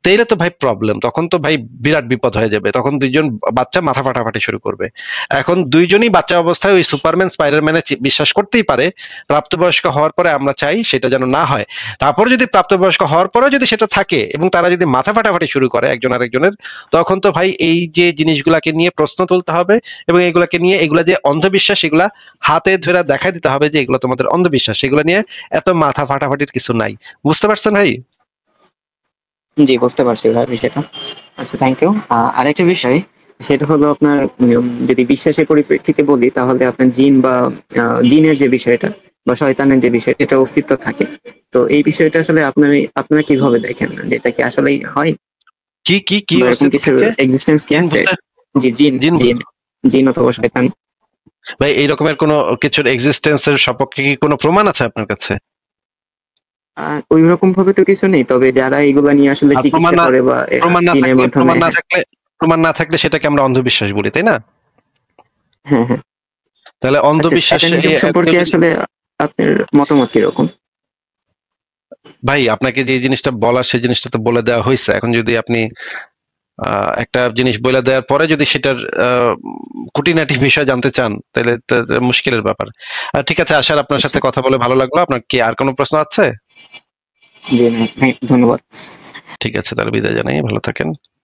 তাইলে তো ভাই প্রবলেম, তখন তো ভাই বিরাট বিপদ হয়ে যাবে, তখন দুইজন বাচ্চা মাথা ফাটাফাটি শুরু করবে। এখন দুইজনই বাচ্চা অবস্থায় ওই সুপারম্যান স্পাইডারম্যানে বিশ্বাস করতেই পারে, প্রাপ্তবয়স্ক হওয়ার পরে আমরা চাই সেটা যেন না হয়। তারপর যদি প্রাপ্তবয়স্ক হওয়ার পরেও যদি সেটা থাকে এবং তারা যদি মাথা ফাটাফাটি শুরু করে একজন আরেকজনের, তখন তো ভাই এই যে জিনিসগুলাকে নিয়ে প্রশ্ন তুলতে হবে এবং এগুলাকে নিয়ে, এগুলা যে অন্ধবিশ্বাস এগুলা হাতে ধরে দেখাই দিতে হবে যে এগুলো তোমাদের অন্ধবিশ্বাস, এগুলো নিয়ে এত মাথা ফাটাফাটির কিছু নাই। বুঝতে পারছেন ভাই? জি বুঝতে পারছি ভাই বিষয়টা। আচ্ছা থ্যাংক ইউ। আরেকটা বিষয় সেটা হলো আপনার যদি বিশ্বাসের পরিপ্রেক্ষিতে বলি তাহলে আপনার জিন বা জিনের যে বিষয়টা বা শয়তানের যে বিষয়টা, এটা অস্তিত্ব থাকে। তো এই বিষয়টা আসলে আপনারা কিভাবে দেখেন, যেটা কি আসলেই হয়? কি কি কি কিছু এক্সিস্টেন্স কি আছে? জি জিন জিন জিন অথবা শয়তান। ভাই এই রকমের কোন কিছুর এক্সিস্টেন্সের সপক্ষে কি কোনো প্রমাণ আছে আপনার কাছে? ওই রকম ভাবে তো কিছু নেই, তবে যারা এগুলা নিয়ে আসলে চিকিৎসা করে বা প্রমাণ না থাকলে সেটাকে আমরা অন্ধবিশ্বাস বলি, তাই না? হ্যাঁ হ্যাঁ। তাহলে অন্ধবিশ্বাস সম্পর্কে আসলে আপনার মতামত কিরকম? ভাই আপনাকে যে জিনিসটা বলার সেই জিনিসটা তো বলে দেওয়া হয়েছে। এখন যদি আপনি একটা জিনিস বলে দেওয়ার পরে যদি সেটার খুঁটিনাটি বিষয় জানতে চান তাহলে মুশকিলের ব্যাপার। ঠিক আছে আশার, আপনার সাথে কথা বলে ভালো লাগলো। আপনার কি আর কোনো প্রশ্ন আছে? জি না, ধন্যবাদ। ঠিক আছে, তাহলে বিদায় জানাই, ভালো থাকেন।